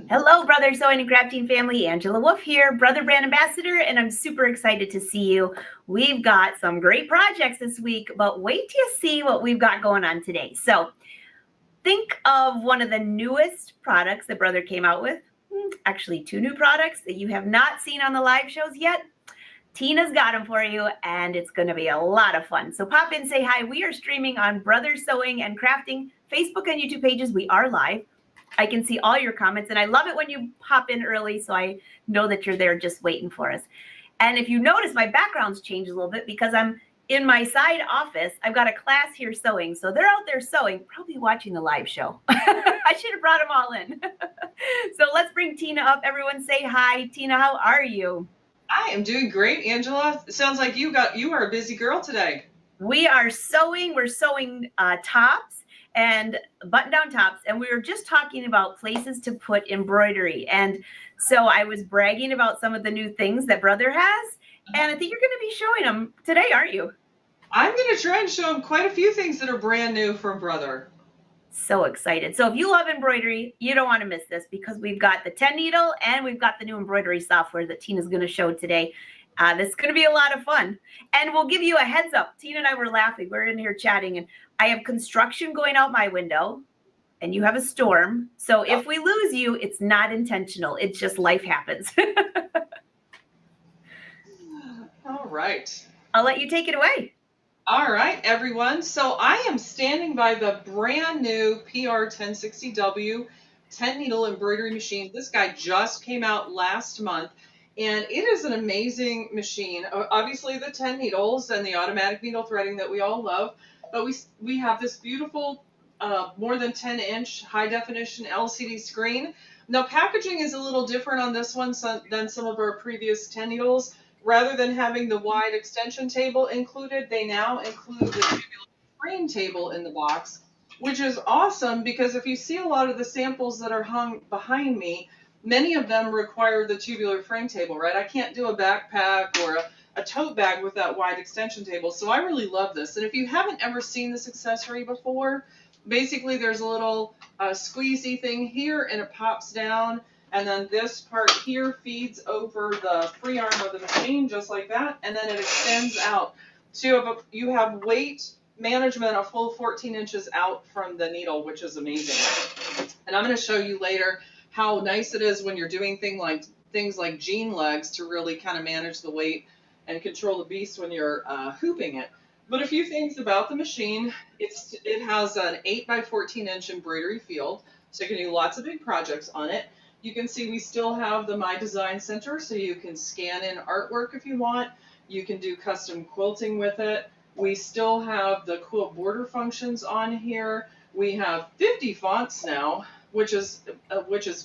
Hello, Brother Sewing and Crafting family. Angela Wolf here, Brother Brand Ambassador, and I'm super excited to see you. We've got some great projects this week, but wait till you see what we've got going on today. So think of one of the newest products that Brother came out with. Actually, two new products that you have not seen on the live shows yet. Tina's got them for you, and it's going to be a lot of fun. So pop in, say hi. We are streaming on Brother Sewing and Crafting Facebook and YouTube pages. We are live. I can see all your comments, and I love it when you pop in early, so I know that you're there just waiting for us. And if you notice, my background's changed a little bit because I'm in my side office. I've got a class here sewing, so they're out there sewing, probably watching the live show. I should have brought them all in. So let's bring Tina up. Everyone say hi. Tina, how are you? I am doing great, Angela. It sounds like you are a busy girl today. We are sewing. We're sewing tops and button-down tops, and we were just talking about places to put embroidery. And so I was bragging about some of the new things that Brother has, and I think you're going to be showing them today, aren't you? I'm going to try and show them quite a few things that are brand new from Brother. So excited. So if you love embroidery, you don't want to miss this because we've got the 10 needle and we've got the new embroidery software that Tina's going to show today. This is going to be a lot of fun. And we'll give you a heads up. Tina and I were laughing. We're in here chatting, and I have construction going out my window, and you have a storm. So if we lose you, it's not intentional. It's just life happens. All right. I'll let you take it away. All right, everyone. So I am standing by the brand new PR1060W 10 needle embroidery machine. This guy just came out last month. And it is an amazing machine. Obviously, the 10 needles and the automatic needle threading that we all love. But we have this beautiful, more than 10-inch high-definition LCD screen. Now, packaging is a little different on this one than some of our previous 10 needles. Rather than having the wide extension table included, they now include the tubular frame table in the box, which is awesome because if you see a lot of the samples that are hung behind me, many of them require the tubular frame table, right? I can't do a backpack or a tote bag with that wide extension table. So I really love this. And if you haven't ever seen this accessory before, basically there's a little squeezy thing here and it pops down. And then this part here feeds over the free arm of the machine just like that. And then it extends out. So you have weight management a full 14 inches out from the needle, which is amazing. And I'm going to show you later how nice it is when you're doing things like jean legs to really kind of manage the weight and control the beast when you're hooping it. But a few things about the machine. It has an 8 by 14 inch embroidery field, so you can do lots of big projects on it. You can see we still have the My Design Center, so you can scan in artwork if you want. You can do custom quilting with it. We still have the quilt border functions on here. We have 50 fonts now, which is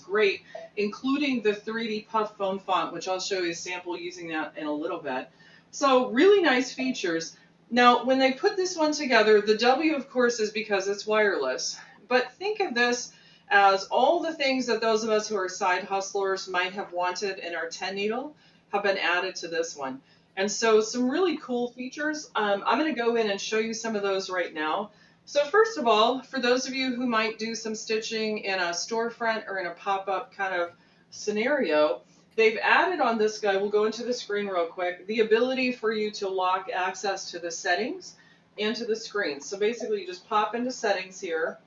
great, including the 3D puff foam font, which I'll show you a sample using that in a little bit. So really nice features. Now, when they put this one together, the W, of course, is because it's wireless. But think of this as all the things that those of us who are side hustlers might have wanted in our 10 needle have been added to this one. And so some really cool features. I'm going to go in and show you some of those right now. So first of all, for those of you who might do some stitching in a storefront or in a pop-up kind of scenario, they've added on this guy, we'll go into the screen real quick, the ability for you to lock access to the settings and to the screen. So basically you just pop into settings here,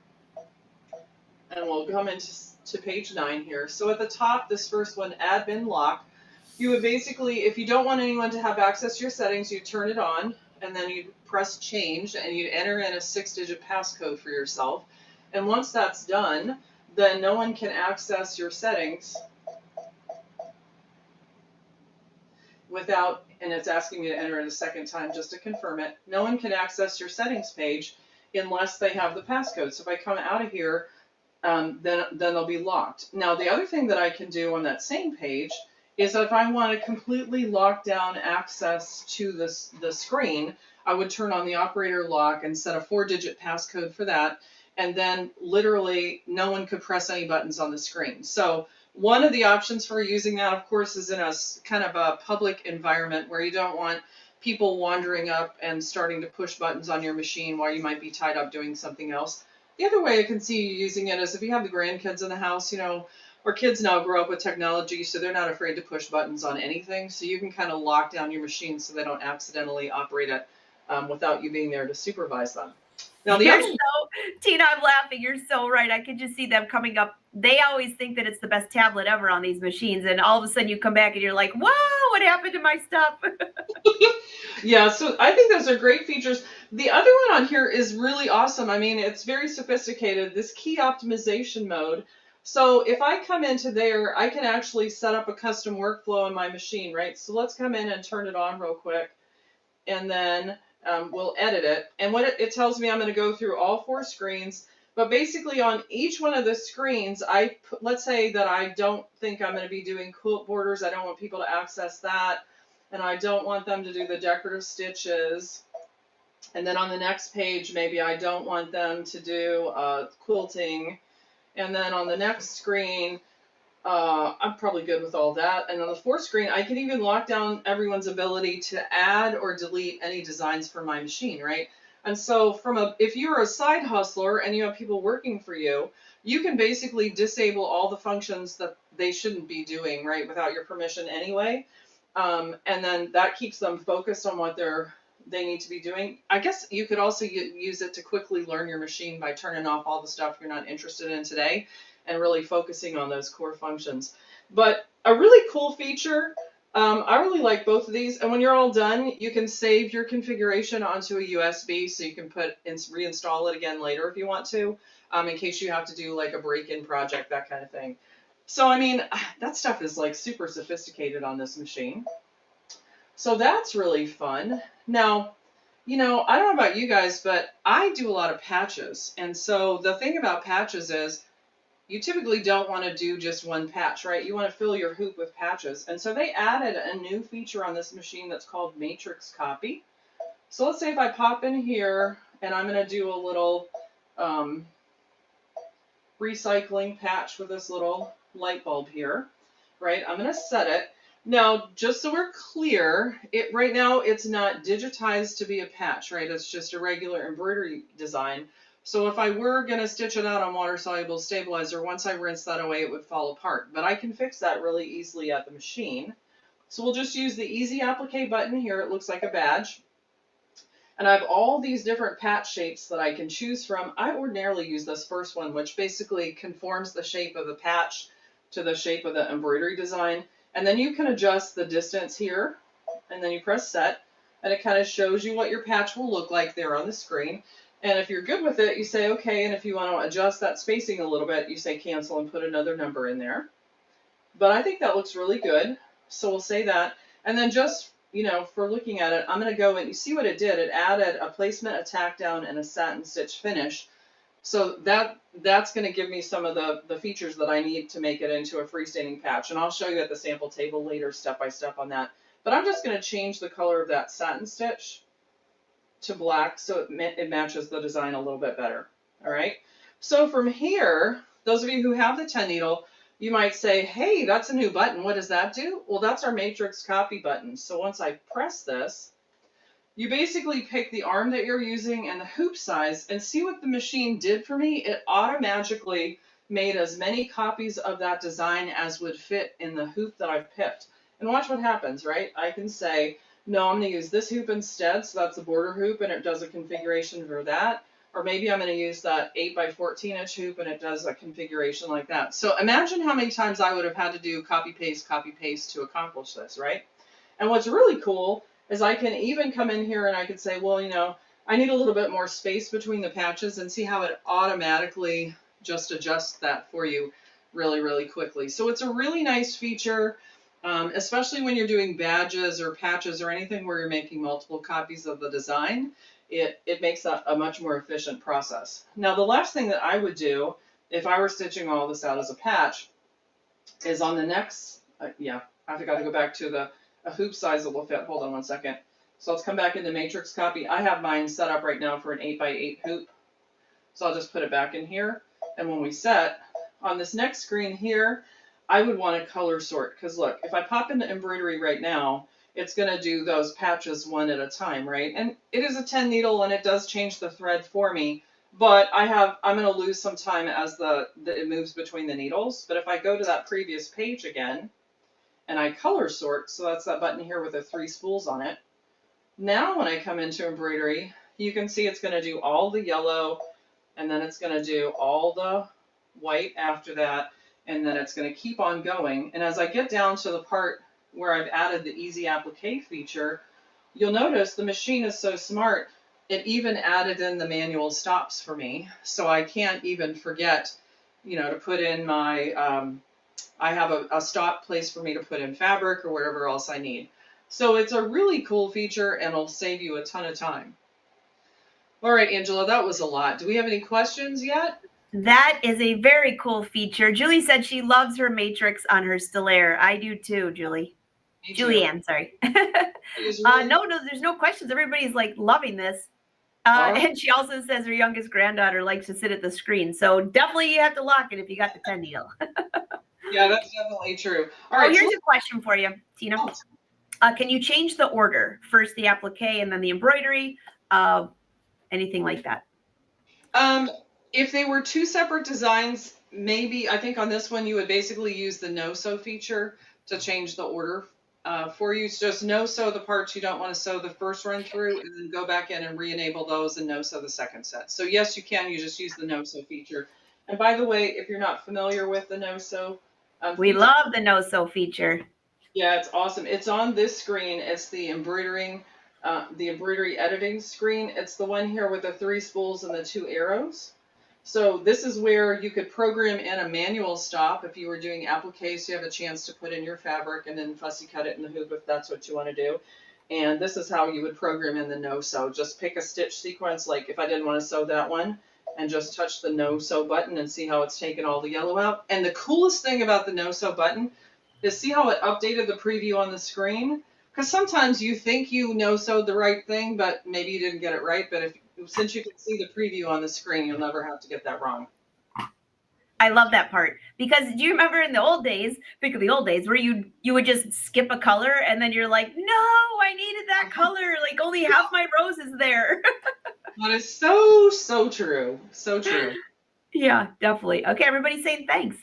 and we'll come into page 9 here. So at the top, this first one, admin lock, you would basically, if you don't want anyone to have access to your settings, you turn it on, and then you press change, and you enter in a 6-digit passcode for yourself. And once that's done, then no one can access your settings without, and it's asking me to enter it a second time just to confirm it, no one can access your settings page unless they have the passcode. So if I come out of here, then they'll be locked. Now, the other thing that I can do on that same page is that if I want to completely lock down access to the screen, I would turn on the operator lock and set a 4-digit passcode for that, and then literally no one could press any buttons on the screen. So one of the options for using that, of course, is in a kind of a public environment where you don't want people wandering up and starting to push buttons on your machine while you might be tied up doing something else. The other way I can see you using it is if you have the grandkids in the house, you know, our kids now grow up with technology, so they're not afraid to push buttons on anything. So you can kind of lock down your machine so they don't accidentally operate it without you being there to supervise them. Now, the You're other, so, Tina, I'm laughing. You're so right. I could just see them coming up. They always think that it's the best tablet ever on these machines. And all of a sudden you come back and you're like, whoa, what happened to my stuff? yeah, so I think those are great features. The other one on here is really awesome. I mean, it's very sophisticated, this key optimization mode. So if I come into there, I can actually set up a custom workflow on my machine, right? So let's come in and turn it on real quick, and then we'll edit it. And what it tells me, I'm going to go through all 4 screens. But basically on each one of the screens, let's say that I don't think I'm going to be doing quilt borders. I don't want people to access that. And I don't want them to do the decorative stitches. And then on the next page, maybe I don't want them to do quilting. And then on the next screen, I'm probably good with all that. And on the 4th screen, I can even lock down everyone's ability to add or delete any designs from my machine, right? And so if you're a side hustler and you have people working for you, you can basically disable all the functions that they shouldn't be doing, right, without your permission anyway. And then that keeps them focused on what they need to be doing. I guess you could also use it to quickly learn your machine by turning off all the stuff you're not interested in today and really focusing on those core functions. But a really cool feature, I really like both of these. And when you're all done, you can save your configuration onto a USB so you can reinstall it again later if you want to, in case you have to do like a break-in project, that kind of thing. So, I mean, that stuff is like super sophisticated on this machine. So that's really fun. Now, I don't know about you guys, but I do a lot of patches. And so the thing about patches is you typically don't want to do just one patch, right? You want to fill your hoop with patches. And so they added a new feature on this machine that's called matrix copy. So let's say if I pop in here and I'm going to do a little recycling patch with this little light bulb here, right? I'm going to set it. Now, just so we're clear, right now it's not digitized to be a patch, right? It's just a regular embroidery design. So if I were going to stitch it out on water-soluble stabilizer, once I rinse that away, it would fall apart. But I can fix that really easily at the machine. So we'll just use the easy applique button here. It looks like a badge. And I have all these different patch shapes that I can choose from. I ordinarily use this first one, which basically conforms the shape of the patch to the shape of the embroidery design. And then you can adjust the distance here, and then you press set, and it kind of shows you what your patch will look like there on the screen. And if you're good with it, you say okay, and if you want to adjust that spacing a little bit, you say cancel and put another number in there. But I think that looks really good, so we'll say that. And then just, for looking at it, I'm going to go and you see what it did. It added a placement, a tack down, and a satin stitch finish. So that's going to give me some of the features that I need to make it into a freestanding patch. And I'll show you at the sample table later, step by step on that. But I'm just going to change the color of that satin stitch to black so it matches the design a little bit better. All right. So from here, those of you who have the 10 needle, you might say, hey, that's a new button. What does that do? Well, that's our matrix copy button. So once I press this, you basically pick the arm that you're using and the hoop size, and see what the machine did for me. It automatically made as many copies of that design as would fit in the hoop that I've picked. And watch what happens, right? I can say, no, I'm going to use this hoop instead, so that's the border hoop, and it does a configuration for that. Or maybe I'm going to use that 8 by 14 inch hoop, and it does a configuration like that. So imagine how many times I would have had to do copy paste to accomplish this, right? And what's really cool is I can even come in here and I can say, well, I need a little bit more space between the patches, and see how it automatically just adjusts that for you really, really quickly. So it's a really nice feature, especially when you're doing badges or patches or anything where you're making multiple copies of the design. It makes that a much more efficient process. Now, the last thing that I would do if I were stitching all this out as a patch is on the next, I forgot to go back to a hoop size that will fit. Hold on one second. So let's come back into matrix copy. I have mine set up right now for an 8 by 8 hoop. So I'll just put it back in here. And when we set, on this next screen here, I would want to color sort. Because look, if I pop into embroidery right now, it's going to do those patches one at a time, right? And it is a 10 needle and it does change the thread for me. but I'm going to lose some time as it moves between the needles. But if I go to that previous page again and I color sort, so that's that button here with the 3 spools on it. Now when I come into embroidery, you can see it's going to do all the yellow, and then it's going to do all the white after that, and then it's going to keep on going. And as I get down to the part where I've added the easy applique feature, you'll notice the machine is so smart, it even added in the manual stops for me. So I can't even forget, to put in my, I have a stop place for me to put in fabric or whatever else I need. So it's a really cool feature and it'll save you a ton of time. All right, Angela, that was a lot. Do we have any questions yet? That is a very cool feature. Julie said she loves her matrix on her Stellaire. I do too, Julie. Me too. Julianne, sorry. No, there's no questions. Everybody's like loving this. And she also says her youngest granddaughter likes to sit at the screen. So definitely you have to lock it if you got the 10 needle. Yeah, that's definitely true. All right. Here's a question for you, Tina. Can you change the order? First the applique and then the embroidery? Anything like that? If they were 2 separate designs, maybe. I think on this one you would basically use the no-sew feature to change the order for you. So just no-sew the parts you don't want to sew the first run through, and then go back in and re-enable those and no-sew the second set. So yes, you can. You just use the no-sew feature. And by the way, if you're not familiar with the no-sew, we love the no-sew feature. Yeah, it's awesome. It's on this screen. It's the embroidery editing screen. It's the one here with the 3 spools and the 2 arrows. So this is where you could program in a manual stop if you were doing applique, so you have a chance to put in your fabric and then fussy cut it in the hoop if that's what you want to do. And this is how you would program in the no-sew. Just pick a stitch sequence, like if I didn't want to sew that one, and just touch the no-sew button and see how it's taken all the yellow out. And the coolest thing about the no-sew button is see how it updated the preview on the screen? Because sometimes you think you no-sewed the right thing, but maybe you didn't get it right. But since you can see the preview on the screen, you'll never have to get that wrong. I love that part, because do you remember in the old days, think of the old days, where you would just skip a color and then you're like, no, I needed that color. Like only half my rose is there. That is so, so true. So true. Yeah, definitely. Okay, everybody's saying thanks.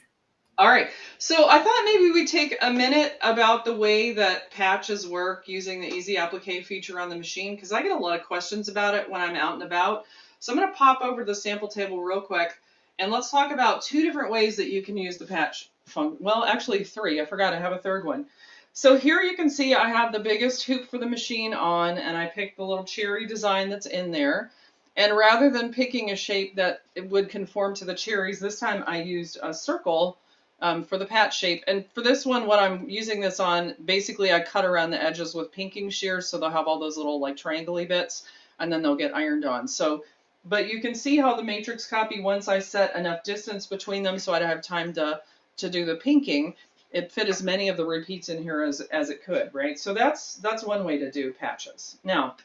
All right. So I thought maybe we'd take a minute about the way that patches work using the easy applique feature on the machine, because I get a lot of questions about it when I'm out and about. So I'm going to pop over to the sample table real quick, and let's talk about 2 different ways that you can use the patch function. Well, actually 3. I forgot I have a 3rd one. So here you can see I have the biggest hoop for the machine on, and I picked the little cherry design that's in there. And rather than picking a shape that it would conform to the cherries, this time I used a circle for the patch shape. And for this one, what I'm using this on, basically I cut around the edges with pinking shears, so they'll have all those little like triangle-y bits, and then they'll get ironed on. So, but you can see how the matrix copy, once I set enough distance between them so I'd have time to do the pinking, it fit as many of the repeats in here as it could, right? So that's one way to do patches. Now,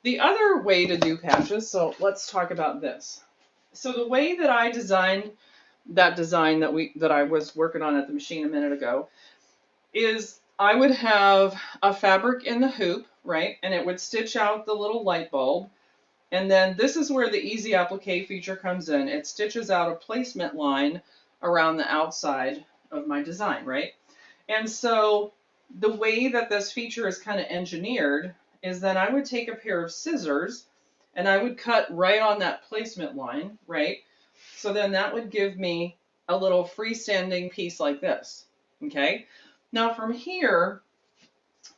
the other way to do patches, so let's talk about this. So the way that I designed that design that I was working on at the machine a minute ago is I would have a fabric in the hoop, right? And it would stitch out the little light bulb. And then this is where the easy applique feature comes in. It stitches out a placement line around the outside of my design, right? And so the way that this feature is kind of engineered is that I would take a pair of scissors and I would cut right on that placement line, right? So then that would give me a little freestanding piece like this, okay? Now from here,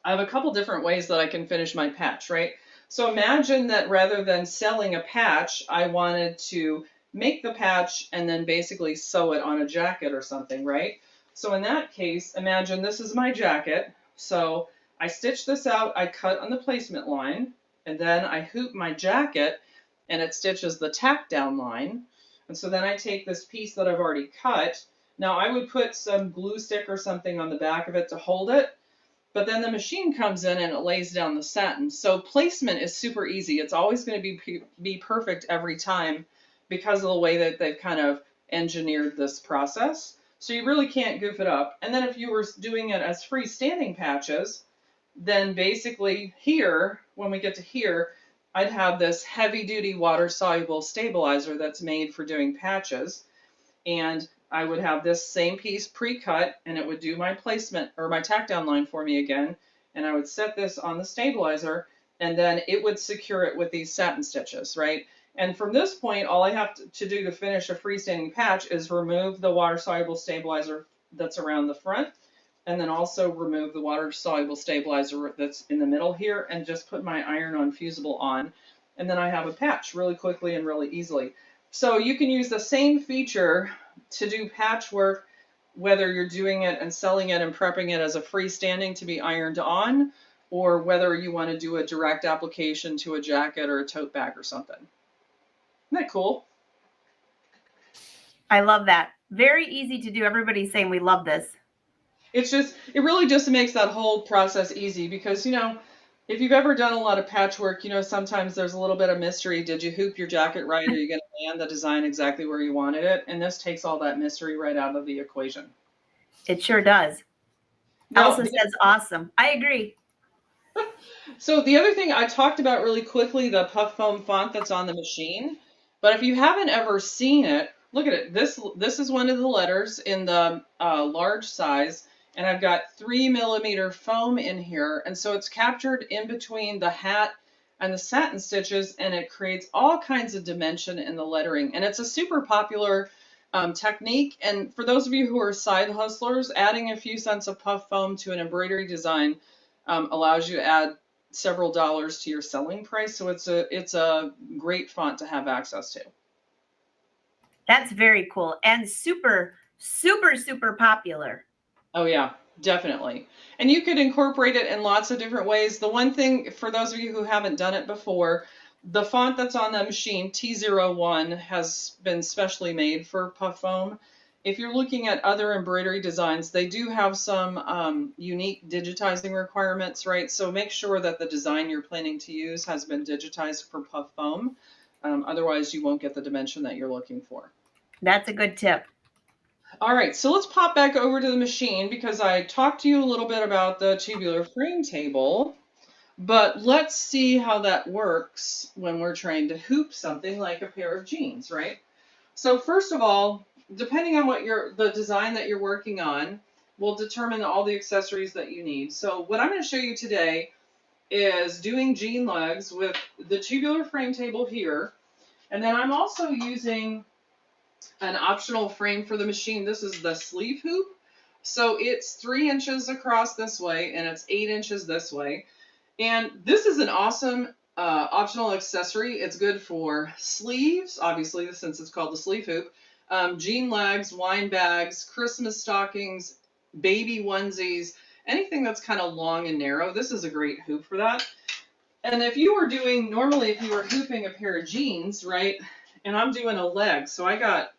I have a couple different ways that I can finish my patch, right? So imagine that rather than selling a patch, I wanted to make the patch and then basically sew it on a jacket or something, right? So in that case, imagine this is my jacket. So I stitch this out, I cut on the placement line, and then I hoop my jacket and it stitches the tack down line. And so then I take this piece that I've already cut. Now I would put some glue stick or something on the back of it to hold it, but then the machine comes in and it lays down the satin. So placement is super easy. It's always going to be perfect every time because of the way that they've kind of engineered this process. So you really can't goof it up. And then if you were doing it as freestanding patches, then basically here, when we get to here, I'd have this heavy duty water soluble stabilizer that's made for doing patches. And I would have this same piece pre-cut, and it would do my placement or my tack down line for me again. And I would set this on the stabilizer, and then it would secure it with these satin stitches, right? And from this point, all I have to do to finish a freestanding patch is remove the water soluble stabilizer that's around the front, and then also remove the water soluble stabilizer that's in the middle here, and just put my iron on fusible on. And then I have a patch really quickly and really easily. So you can use the same feature to do patchwork, whether you're doing it and selling it and prepping it as a freestanding to be ironed on, or whether you want to do a direct application to a jacket or a tote bag or something. Isn't that cool? I love that. Very easy to do. Everybody's saying we love this. It really just makes that whole process easy because, if you've ever done a lot of patchwork, sometimes there's a little bit of mystery. Did you hoop your jacket right? Are you going to land the design exactly where you wanted it? And this takes all that mystery right out of the equation. It sure does. Elsa says awesome. I agree. So the other thing I talked about really quickly, the puff foam font that's on the machine. But if you haven't ever seen it, look at it. This is one of the letters in the large size. And I've got 3mm foam in here. And so it's captured in between the hat and the satin stitches, and it creates all kinds of dimension in the lettering. And it's a super popular technique. And for those of you who are side hustlers, adding a few cents of puff foam to an embroidery design allows you to add several dollars to your selling price. So it's a great font to have access to. That's very cool and super, super, super popular. Oh yeah, definitely. And you could incorporate it in lots of different ways. The one thing, for those of you who haven't done it before, the font that's on the machine, T01, has been specially made for puff foam. If you're looking at other embroidery designs, they do have some unique digitizing requirements, right? So make sure that the design you're planning to use has been digitized for puff foam. Otherwise, you won't get the dimension that you're looking for. That's a good tip. All right, so let's pop back over to the machine because I talked to you a little bit about the tubular frame table, but let's see how that works when we're trying to hoop something like a pair of jeans, right? So first of all, depending on what the design that you're working on will determine all the accessories that you need. So what I'm going to show you today is doing jean legs with the tubular frame table here, and then I'm also using an optional frame for the machine. This is the sleeve hoop. So it's 3 inches across this way and it's 8 inches this way. And this is an awesome optional accessory. It's good for sleeves, obviously, since it's called the sleeve hoop, jean legs, wine bags, Christmas stockings, baby onesies, anything that's kind of long and narrow. This is a great hoop for that. And if you were normally if you were hooping a pair of jeans, right, and I'm doing a leg, so I got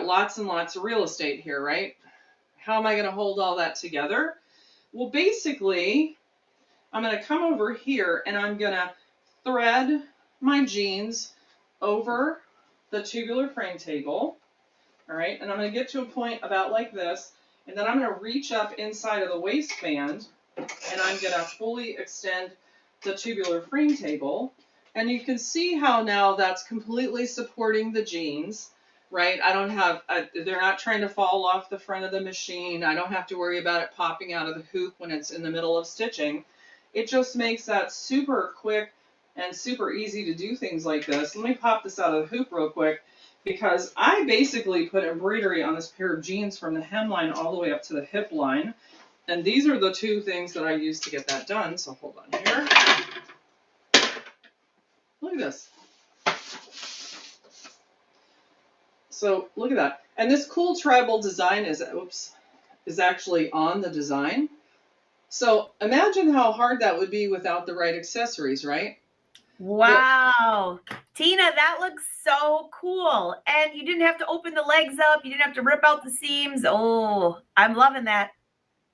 lots and lots of real estate here, right? How am I going to hold all that together? Well, basically, I'm going to come over here and I'm going to thread my jeans over the tubular frame table, all right? And I'm going to get to a point about like this, and then I'm going to reach up inside of the waistband, and I'm going to fully extend the tubular frame table. And you can see how now that's completely supporting the jeans, right? They're not trying to fall off the front of the machine. I don't have to worry about it popping out of the hoop when it's in the middle of stitching. It just makes that super quick and super easy to do things like this. Let me pop this out of the hoop real quick because I basically put embroidery on this pair of jeans from the hemline all the way up to the hip line. And these are the two things that I use to get that done. So hold on here. Look at this. So look at that. And this cool tribal design is actually on the design. So imagine how hard that would be without the right accessories, right? Wow. Tina, that looks so cool. And you didn't have to open the legs up. You didn't have to rip out the seams. Oh, I'm loving that.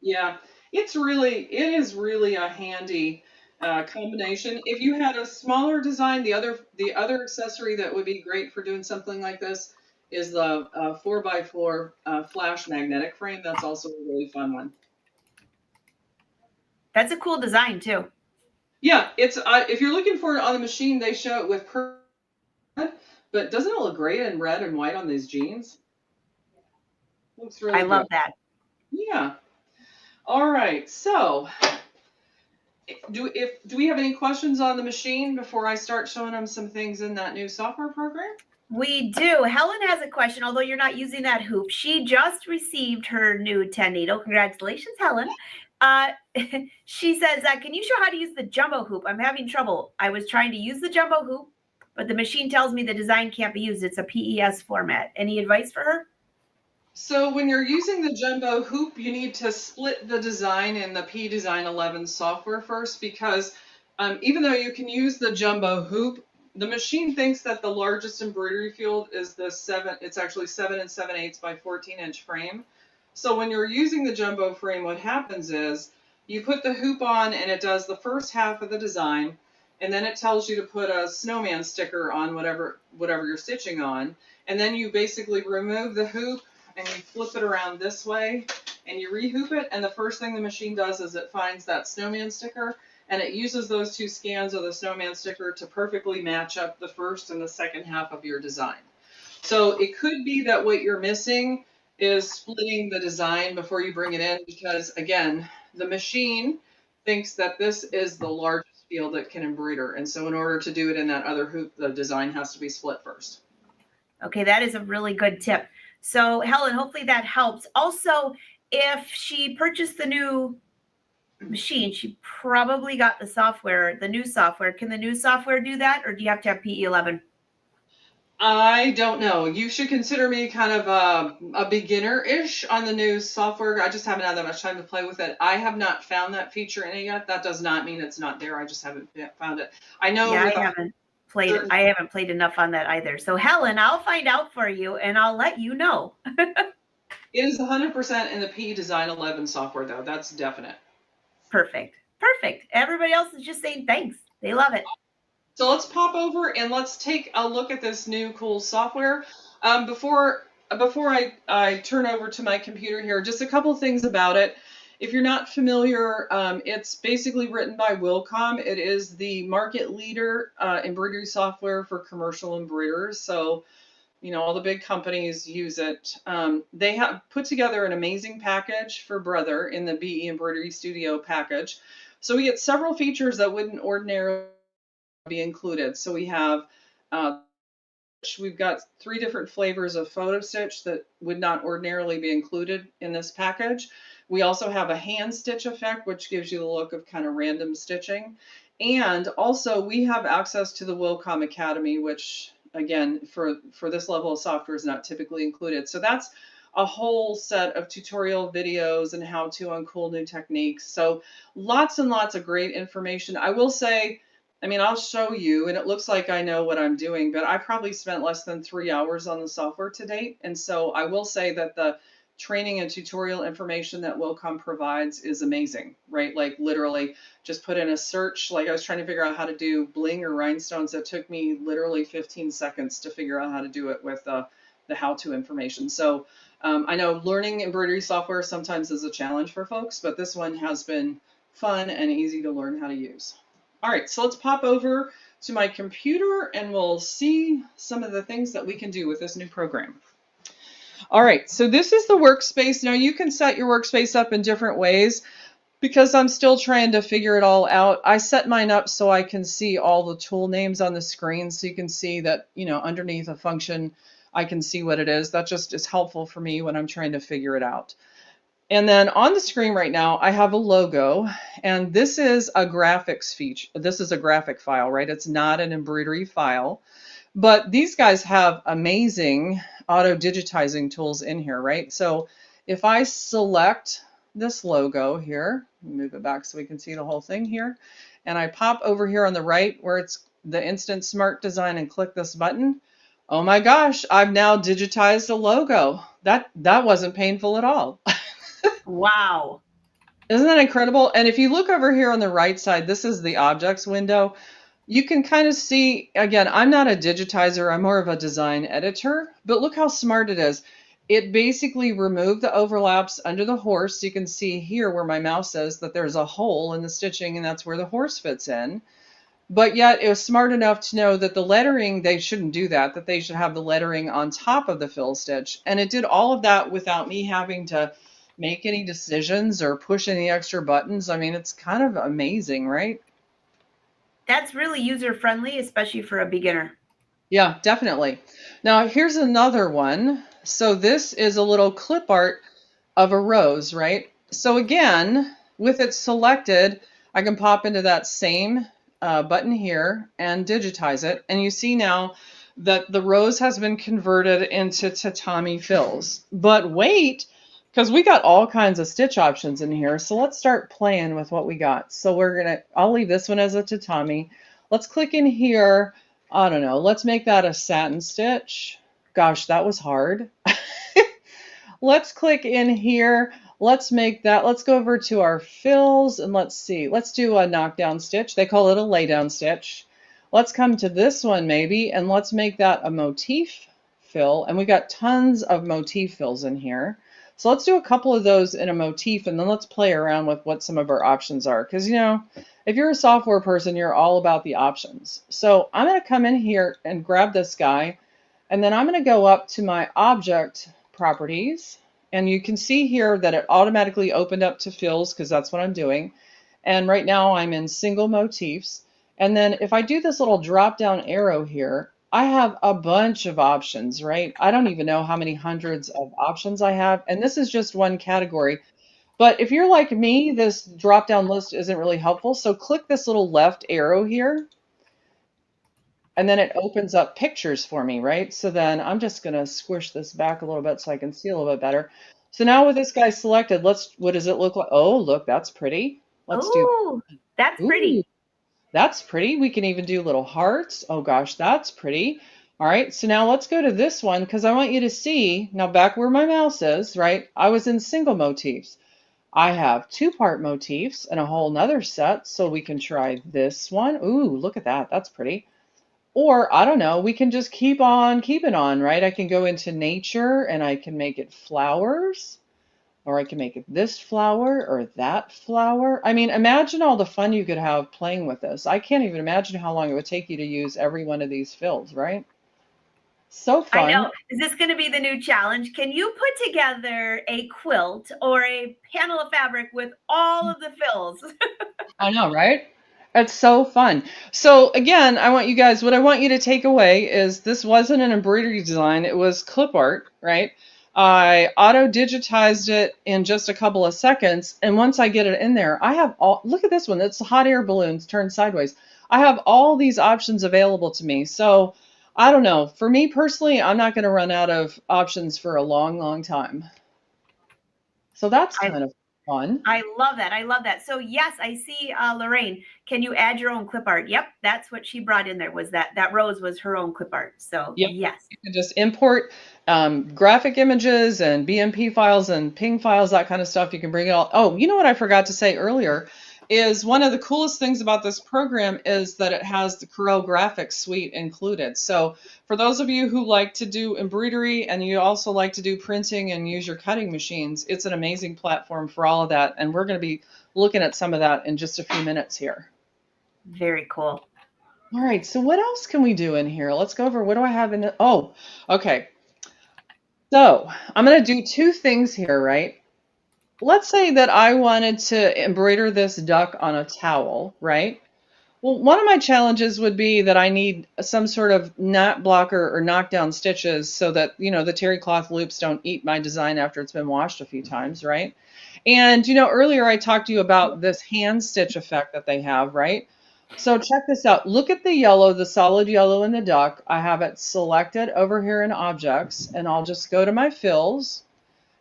Yeah, it is really a handy combination. If you had a smaller design, the other accessory that would be great for doing something like this is the 4x4 flash magnetic frame. That's also a really fun one. That's a cool design too. Yeah, it's if you're looking for it on the machine, they show it with red, but doesn't it look great in red and white on these jeans? Looks I really good. love that. Yeah. All right. So, do we have any questions on the machine before I start showing them some things in that new software program? We do. Helen has a question, although you're not using that hoop. She just received her new 10 needle. Congratulations, Helen. Uh, she says, can you show how to use the jumbo hoop? I'm having trouble. I was trying to use the jumbo hoop, but the machine tells me the design can't be used. It's a PES format. Any advice for her? So when you're using the jumbo hoop, you need to split the design in the P Design 11 software first, because even though you can use the jumbo hoop, the machine thinks that the largest embroidery field is the it's actually 7 7/8 by 14-inch frame. So when you're using the jumbo frame, what happens is you put the hoop on and it does the first half of the design, and then it tells you to put a snowman sticker on whatever you're stitching on, and then you basically remove the hoop and you flip it around this way and you rehoop it, and the first thing the machine does is it finds that snowman sticker, and it uses those two scans of the snowman sticker to perfectly match up the first and the second half of your design. So it could be that what you're missing is splitting the design before you bring it in, because again, the machine thinks that this is the largest field that can embroider, and so in order to do it in that other hoop, the design has to be split first. Okay, that is a really good tip. So, Helen, hopefully that helps. Also, if she purchased the new machine, she probably got the software, the new software. Can the new software do that, or do you have to have PE11? I don't know. You should consider me kind of a beginner-ish on the new software. I just haven't had that much time to play with it. I have not found that feature in it yet. That does not mean it's not there. I just haven't found it. I know Yeah, with I haven't played enough on that either. So, Helen, I'll find out for you and I'll let you know. it is 100% in the P Design 11 software, though. That's definite. Perfect. Perfect. Everybody else is just saying thanks. They love it. So let's pop over and let's take a look at this new cool software. Before I turn over to my computer here, just a couple things about it. If you're not familiar, it's basically written by Wilcom. It is the market leader embroidery software for commercial embroiderers. So, all the big companies use it. They have put together an amazing package for Brother in the BE Embroidery Studio package. So we get several features that wouldn't ordinarily be included. So we've got 3 different flavors of photo stitch that would not ordinarily be included in this package. We also have a hand stitch effect, which gives you the look of kind of random stitching. And also we have access to the Wilcom Academy, which again, for this level of software is not typically included. So that's a whole set of tutorial videos and how to on cool new techniques. So lots and lots of great information. I will say, I'll show you, and it looks like I know what I'm doing, but I probably spent less than 3 hours on the software to date. And so I will say that the training and tutorial information that Wilcom provides is amazing, right? Like literally just put in a search. Like I was trying to figure out how to do bling or rhinestones. That took me literally 15 seconds to figure out how to do it with the how-to information. So I know learning embroidery software sometimes is a challenge for folks, but this one has been fun and easy to learn how to use. All right, so let's pop over to my computer and we'll see some of the things that we can do with this new program. All right, so this is the workspace. Now you can set your workspace up in different ways because I'm still trying to figure it all out. I set mine up so I can see all the tool names on the screen, so you can see that, underneath a function, I can see what it is. That just is helpful for me when I'm trying to figure it out. And then on the screen right now, I have a logo, and this is a graphics feature. This is a graphic file, right? It's not an embroidery file, but these guys have amazing auto digitizing tools in here, right? So if I select this logo here, move it back so we can see the whole thing here, and I pop over here on the right where it's the Instant Smart Design and click this button, oh my gosh, I've now digitized a logo. That wasn't painful at all. Wow. Isn't that incredible? And if you look over here on the right side, this is the objects window. You can kind of see, again, I'm not a digitizer, I'm more of a design editor, but look how smart it is. it basically removed the overlaps under the horse. You can see here where my mouse is that there's a hole in the stitching, and that's where the horse fits in. But yet it was smart enough to know that the lettering, they shouldn't do that, that they should have the lettering on top of the fill stitch. And it did all of that without me having to make any decisions or push any extra buttons. I mean, it's kind of amazing, right? That's really user friendly, especially for a beginner. Yeah, definitely. Now here's another one. So this is a little clip art of a rose, right? So again, with it selected, I can pop into that same button here and digitize it. And you see now that the rose has been converted into tatami fills. But wait, because we got all kinds of stitch options in here. So let's start playing with what we got. So I'll leave this one as a tatami. Let's click in here. I don't know, let's make that a satin stitch. Gosh, that was hard. Let's click in here. Let's make that, let's go over to our fills and let's see. Let's do a knockdown stitch. They call it a laydown stitch. Let's come to this one maybe and let's make that a motif fill. And we got tons of motif fills in here. So let's do a couple of those in a motif and then let's play around with what some of our options are. Because, you know, if you're a software person, you're all about the options. So I'm going to come in here and grab this guy. And then I'm going to go up to my object properties. And you can see here that it automatically opened up to fills because that's what I'm doing. And right now I'm in single motifs. And then if I do this little drop down arrow here, I have a bunch of options, right? I don't even know how many hundreds of options I have. And this is just one category. But if you're like me, this drop down list isn't really helpful. So click this little left arrow here. And then it opens up pictures for me, right? So then I'm just going to squish this back a little bit so I can see a little bit better. So now with this guy selected, what does it look like? Oh, look, that's pretty. Let's do, Oh, that's ooh, pretty. that's pretty. We can even do little hearts. Oh gosh, that's pretty. All right, so now let's go to this one because I want you to see, now back where my mouse is, right? I was in single motifs. I have two-part motifs and a whole nother set, so we can try this one. Ooh, look at that. That's pretty. Or, I don't know, we can just keep on keeping on, right? I can go into nature and I can make it flowers, or I can make it this flower or that flower. I mean, imagine all the fun you could have playing with this. I can't even imagine how long it would take you to use every one of these fills, right? So I fun. know. Is this going to be the new challenge? Can you put together a quilt or a panel of fabric with all of the fills? I know, right? It's so fun. So again, what I want you to take away is this wasn't an embroidery design, it was clip art, right? I auto digitized it in just a couple of seconds. And once I get it in there, look at this one. It's hot air balloons turned sideways. I have all these options available to me. So I don't know. For me personally, I'm not going to run out of options for a long, long time. So that's I kind of fun. I love that. I love that. So yes, I see Lorraine. Can you add your own clip art? Yep, that's what she brought in there. Was that rose was her own clip art. So Yep. yes. You can just import graphic images and BMP files and PNG files, that kind of stuff. You can bring it all. Oh, you know what I forgot to say earlier is one of the coolest things about this program is that it has the Corel graphics suite included. So for those of you who like to do embroidery and you also like to do printing and use your cutting machines, it's an amazing platform for all of that. And we're going to be looking at some of that in just a few minutes here. Very cool. All right, so what else can we do in here? Let's go over, what do I have in the, oh, okay. So I'm going to do two things here, right? Let's say that I wanted to embroider this duck on a towel, right? Well, one of my challenges would be that I need some sort of knot blocker or knockdown stitches so that, you know, the terry cloth loops don't eat my design after it's been washed a few times, right? And, you know, earlier I talked to you about this hand stitch effect that they have, right? So check this out. Look at the yellow, the solid yellow in the duck. I have it selected over here in objects, and I'll just go to my fills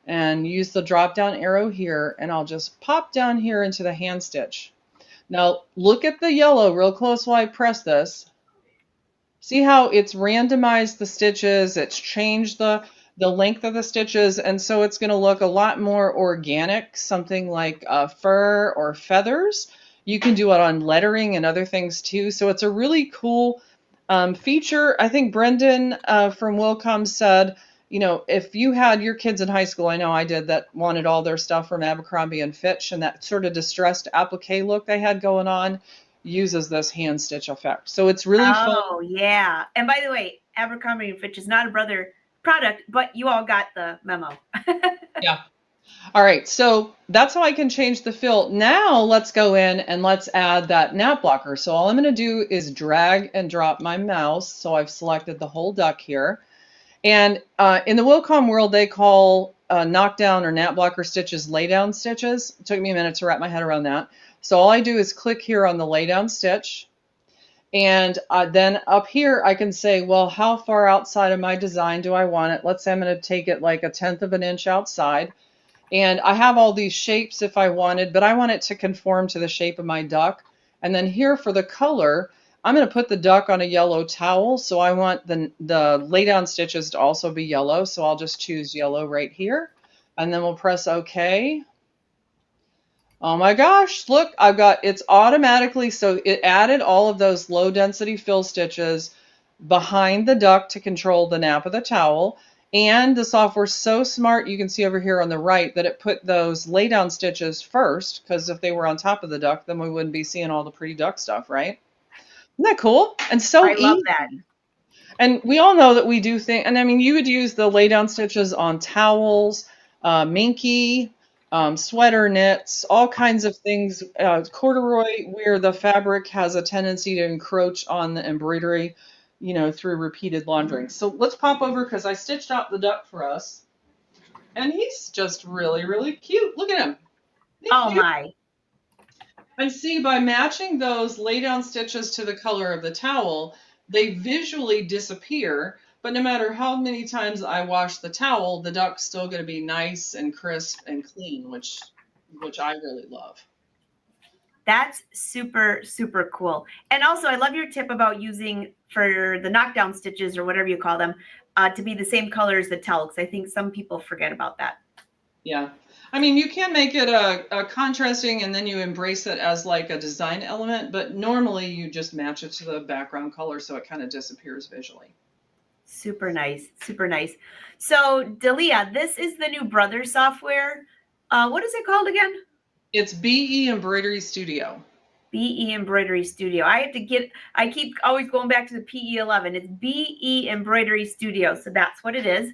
and use the drop down arrow here, and I'll just pop down here into the hand stitch. Now look at the yellow real close while I press this. See how it's randomized the stitches, it's changed the length of the stitches, and so it's going to look a lot more organic, something like fur or feathers. You can do it on lettering and other things too. So it's a really cool feature. I think Brendan from Wilcom said, you know, if you had your kids in high school, I know I did, that wanted all their stuff from Abercrombie and Fitch, and that sort of distressed applique look they had going on uses this hand stitch effect. So it's really fun. Oh, yeah. And by the way, Abercrombie and Fitch is not a brother product, but you all got the memo. Yeah. All right, so that's how I can change the fill. Now let's go in and let's add that nap blocker. So all I'm going to do is drag and drop my mouse. So I've selected the whole duck here. And in the Wilcom world, they call knockdown or nap blocker stitches lay down stitches. It took me a minute to wrap my head around that. So all I do is click here on the lay down stitch. And then up here, I can say, well, how far outside of my design do I want it? Let's say I'm going to take it like 1/10 of an inch outside. And I have all these shapes if I wanted, but I want it to conform to the shape of my duck. And then here for the color, I'm going to put the duck on a yellow towel. So I want the lay down stitches to also be yellow. So I'll just choose yellow right here. And then we'll press OK. Oh my gosh, look, it's automatically, so it added all of those low density fill stitches behind the duck to control the nap of the towel. And the software's so smart, you can see over here on the right that it put those lay down stitches first, because if they were on top of the duck, then we wouldn't be seeing all the pretty duck stuff, right? Isn't that cool? And so I love easy. that. And we all know that we do things, and I mean, you would use the lay down stitches on towels, minky, sweater knits, all kinds of things, corduroy, where the fabric has a tendency to encroach on the embroidery, you know, through repeated laundering. So let's pop over because I stitched out the duck for us, and he's just really, really cute. Look at him. Oh my. And see, by matching those lay down stitches to the color of the towel, they visually disappear, but no matter how many times I wash the towel, the duck's still going to be nice and crisp and clean, which I really love. That's super, super cool. And also, I love your tip about using for the knockdown stitches or whatever you call them to be the same color as the towel, because I think some people forget about that. Yeah. I mean, you can make it a contrasting and then you embrace it as like a design element, but normally you just match it to the background color so it kind of disappears visually. Super nice. Super nice. So, Dalia, this is the new brother software. What is it called again? It's BE Embroidery Studio. BE Embroidery Studio. I keep always going back to the PE11. It's BE Embroidery Studio. So that's what it is.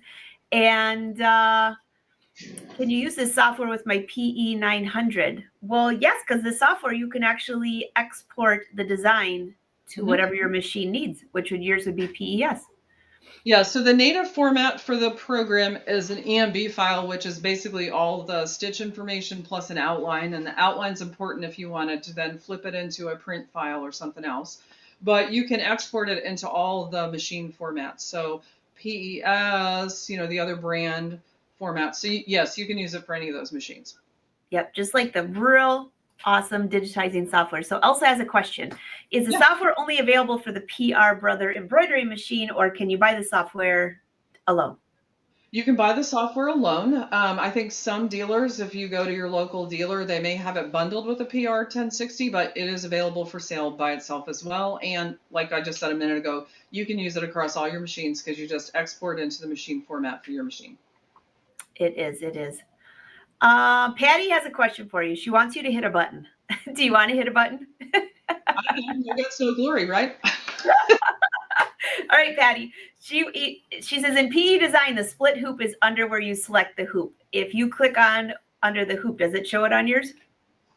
And can you use this software with my PE900? Well, yes, because the software, you can actually export the design to whatever your machine needs, which yours would be PES. Yeah, so the native format for the program is an EMB file, which is basically all the stitch information plus an outline. And the outline's important if you wanted to then flip it into a print file or something else. But you can export it into all of the machine formats. So PES, you know, the other brand formats. So yes, you can use it for any of those machines. Yep, just like the real awesome digitizing software. So Elsa has a question. Is the software only available for the PR Brother embroidery machine, or can you buy the software alone? You can buy the software alone. I think some dealers, if you go to your local dealer, they may have it bundled with a PR1060, but it is available for sale by itself as well. And like I just said a minute ago, you can use it across all your machines because you just export into the machine format for your machine. It is. It is. Patty has a question for you. She wants you to hit a button. Do you want to hit a button? I got no glory, right? All right, Patty. She says in PE design, the split hoop is under where you select the hoop. If you click on under the hoop, does it show it on yours?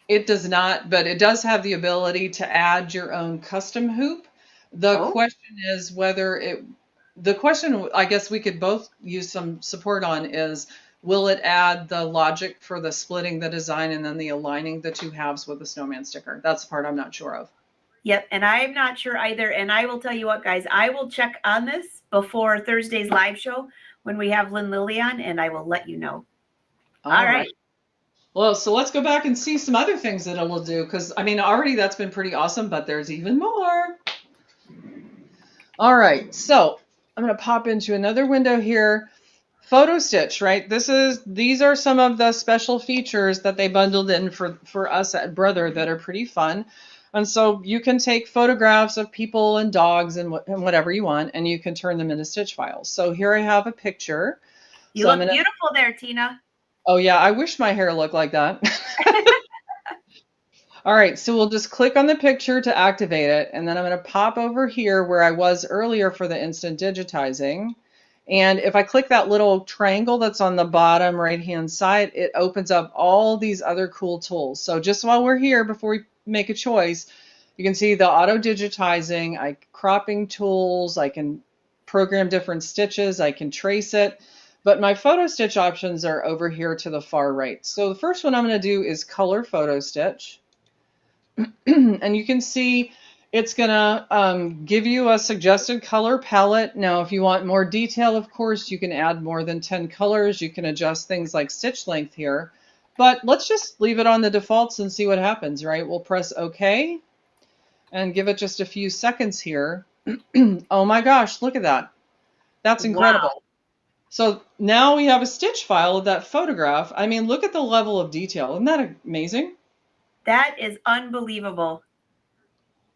It does not, but it does have the ability to add your own custom hoop. The question is the question I guess we could both use some support on is, will it add the logic for the splitting the design and then the aligning the two halves with the snowman sticker? That's the part I'm not sure of. Yep, and I'm not sure either. And I will tell you what, guys, I will check on this before Thursday's live show when we have Lynn Lilly on, and I will let you know. All right. Well, so let's go back and see some other things that it will do, because, I mean, already that's been pretty awesome, but there's even more. All right, so I'm going to pop into another window here. Photo stitch, right? These are some of the special features that they bundled in for us at Brother that are pretty fun. And so you can take photographs of people and dogs and whatever you want, and you can turn them into stitch files. So here I have a picture You look beautiful there, Tina. Oh yeah, I wish my hair looked like that. All right, so we'll just click on the picture to activate it, and then I'm going to pop over here where I was earlier for the instant digitizing. And if I click that little triangle that's on the bottom right-hand side, it opens up all these other cool tools. So just while we're here, before we make a choice, you can see the auto digitizing, cropping tools, I can program different stitches, I can trace it. But my photo stitch options are over here to the far right. So the first one I'm going to do is color photo stitch. And you can see it's going to give you a suggested color palette. Now, if you want more detail, of course, you can add more than 10 colors. You can adjust things like stitch length here. But let's just leave it on the defaults and see what happens, right? We'll press OK and give it just a few seconds here. Oh my gosh, look at that. That's incredible. Wow. So now we have a stitch file of that photograph. I mean, look at the level of detail. Isn't that amazing? That is unbelievable.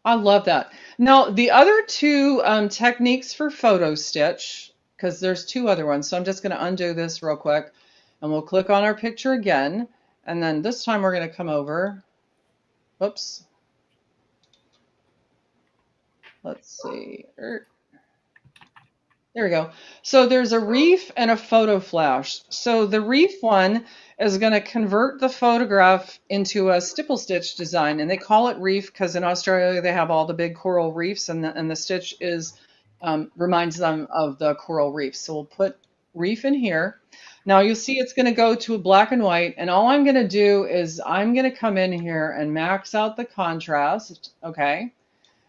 I love that. Now, the other two techniques for photo stitch, because there's two other ones, so I'm just going to undo this real quick, and we'll click on our picture again, and then this time we're going to come over. Whoops. Let's see. There we go. So there's a reef and a photo flash. So the reef one is going to convert the photograph into a stipple stitch design, and they call it reef because in Australia they have all the big coral reefs, and the stitch is reminds them of the coral reefs. So we'll put reef in here. Now you'll see it's going to go to a black and white, and all I'm going to do is I'm going to come in here and max out the contrast, okay?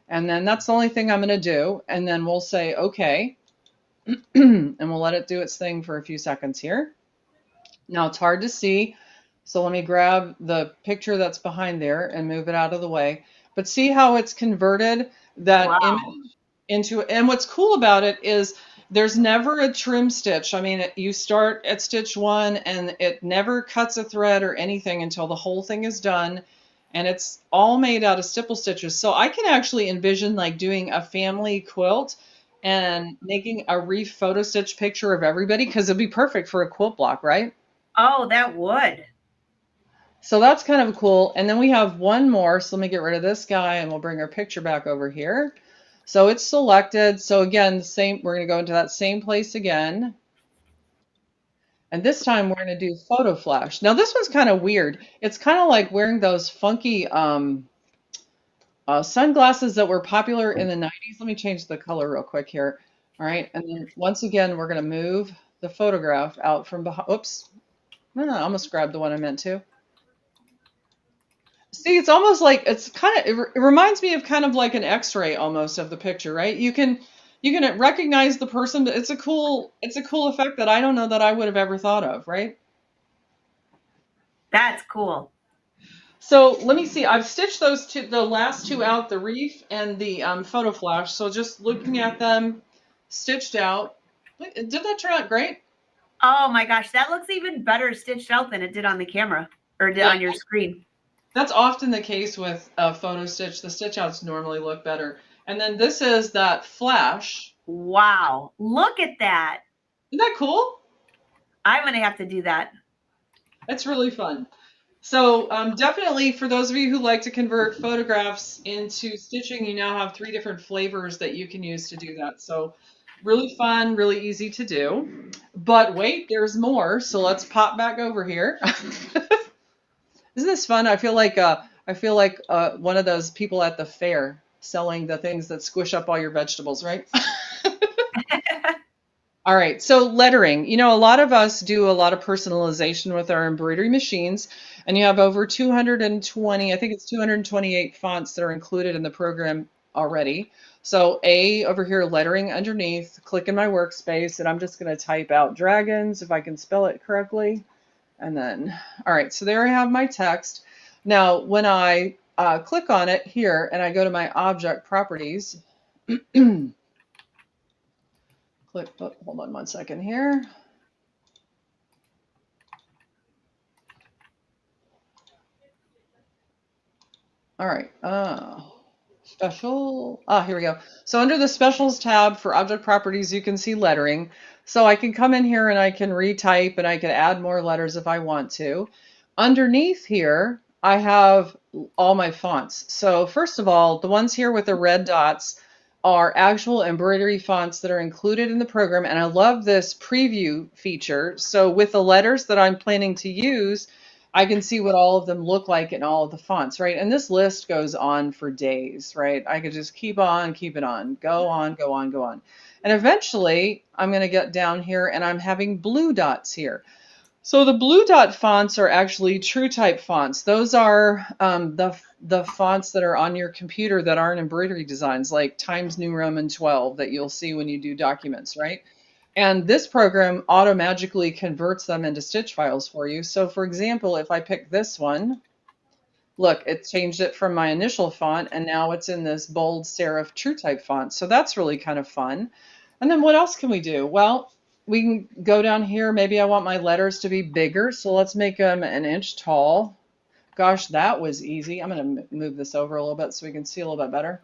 And then that's the only thing I'm going to do, and then we'll say okay. And we'll let it do its thing for a few seconds here. Now it's hard to see, so let me grab the picture that's behind there and move it out of the way. But see how it's converted that image Wow. into, and what's cool about it is there's never a trim stitch. I mean, you start at stitch 1 and it never cuts a thread or anything until the whole thing is done. And it's all made out of stipple stitches. So I can actually envision like doing a family quilt and making a reef photo stitch picture of everybody because it'd be perfect for a quilt block, right? Oh, that would. So that's kind of cool. And then we have one more. So let me get rid of this guy and we'll bring our picture back over here. So it's selected. So again, the same, we're going to go into that same place again. And this time we're going to do photo flash. Now this one's kind of weird. It's kind of like wearing those funky sunglasses that were popular in the 90s. Let me change the color real quick here. All right. And then once again, we're going to move the photograph out from behind. Oops. No, I almost grabbed the one I meant to. See, it's almost like it's kind of it reminds me of kind of like an X-ray almost of the picture, right? You can recognize the person, but it's a cool effect that I don't know that I would have ever thought of, right? That's cool. So let me see. I've stitched the last two out, the reef and the photo flash. So just looking at them, stitched out. Did that turn out great? Oh my gosh, that looks even better stitched out than it did on the camera or Yeah, on your screen. that's often the case with a photo stitch. The stitch outs normally look better. And then this is that flash. Wow, look at that. Isn't that cool? I'm going to have to do that. That's really fun. So definitely for those of you who like to convert photographs into stitching, you now have 3 different flavors that you can use to do that. So really fun, really easy to do. But wait, there's more. So let's pop back over here. Isn't this fun? I feel like one of those people at the fair selling the things that squish up all your vegetables, right? All right, so lettering. A lot of us do a lot of personalization with our embroidery machines, and you have over 220, I think it's 228 fonts that are included in the program already. So A over here, lettering underneath, click in my workspace, and I'm just going to type out dragons if I can spell it correctly. And then, all right, so there I have my text. Now, when I click on it here and I go to my object properties, click, oh, hold on one second here. All right. Special. Ah, here we go. So under the specials tab for object properties, you can see lettering. So I can come in here and I can retype and I can add more letters if I want to. Underneath here, I have all my fonts. So first of all, the ones here with the red dots are actual embroidery fonts that are included in the program. And I love this preview feature. So with the letters that I'm planning to use, I can see what all of them look like in all of the fonts, right? And this list goes on for days, right? I could just keep on, keep it on, go on, go on, go on. And eventually I'm going to get down here and I'm having blue dots here. So the blue dot fonts are actually true type fonts. Those are the fonts that are on your computer that aren't embroidery designs, like Times New Roman 12 that you'll see when you do documents, right? And this program automatically converts them into stitch files for you. So for example, if I pick this one, look, it changed it from my initial font and now it's in this bold serif true type font. So that's really kind of fun. And then what else can we do? Well, we can go down here. Maybe I want my letters to be bigger. So let's make them an inch tall. Gosh, that was easy. I'm going to move this over a little bit so we can see a little bit better.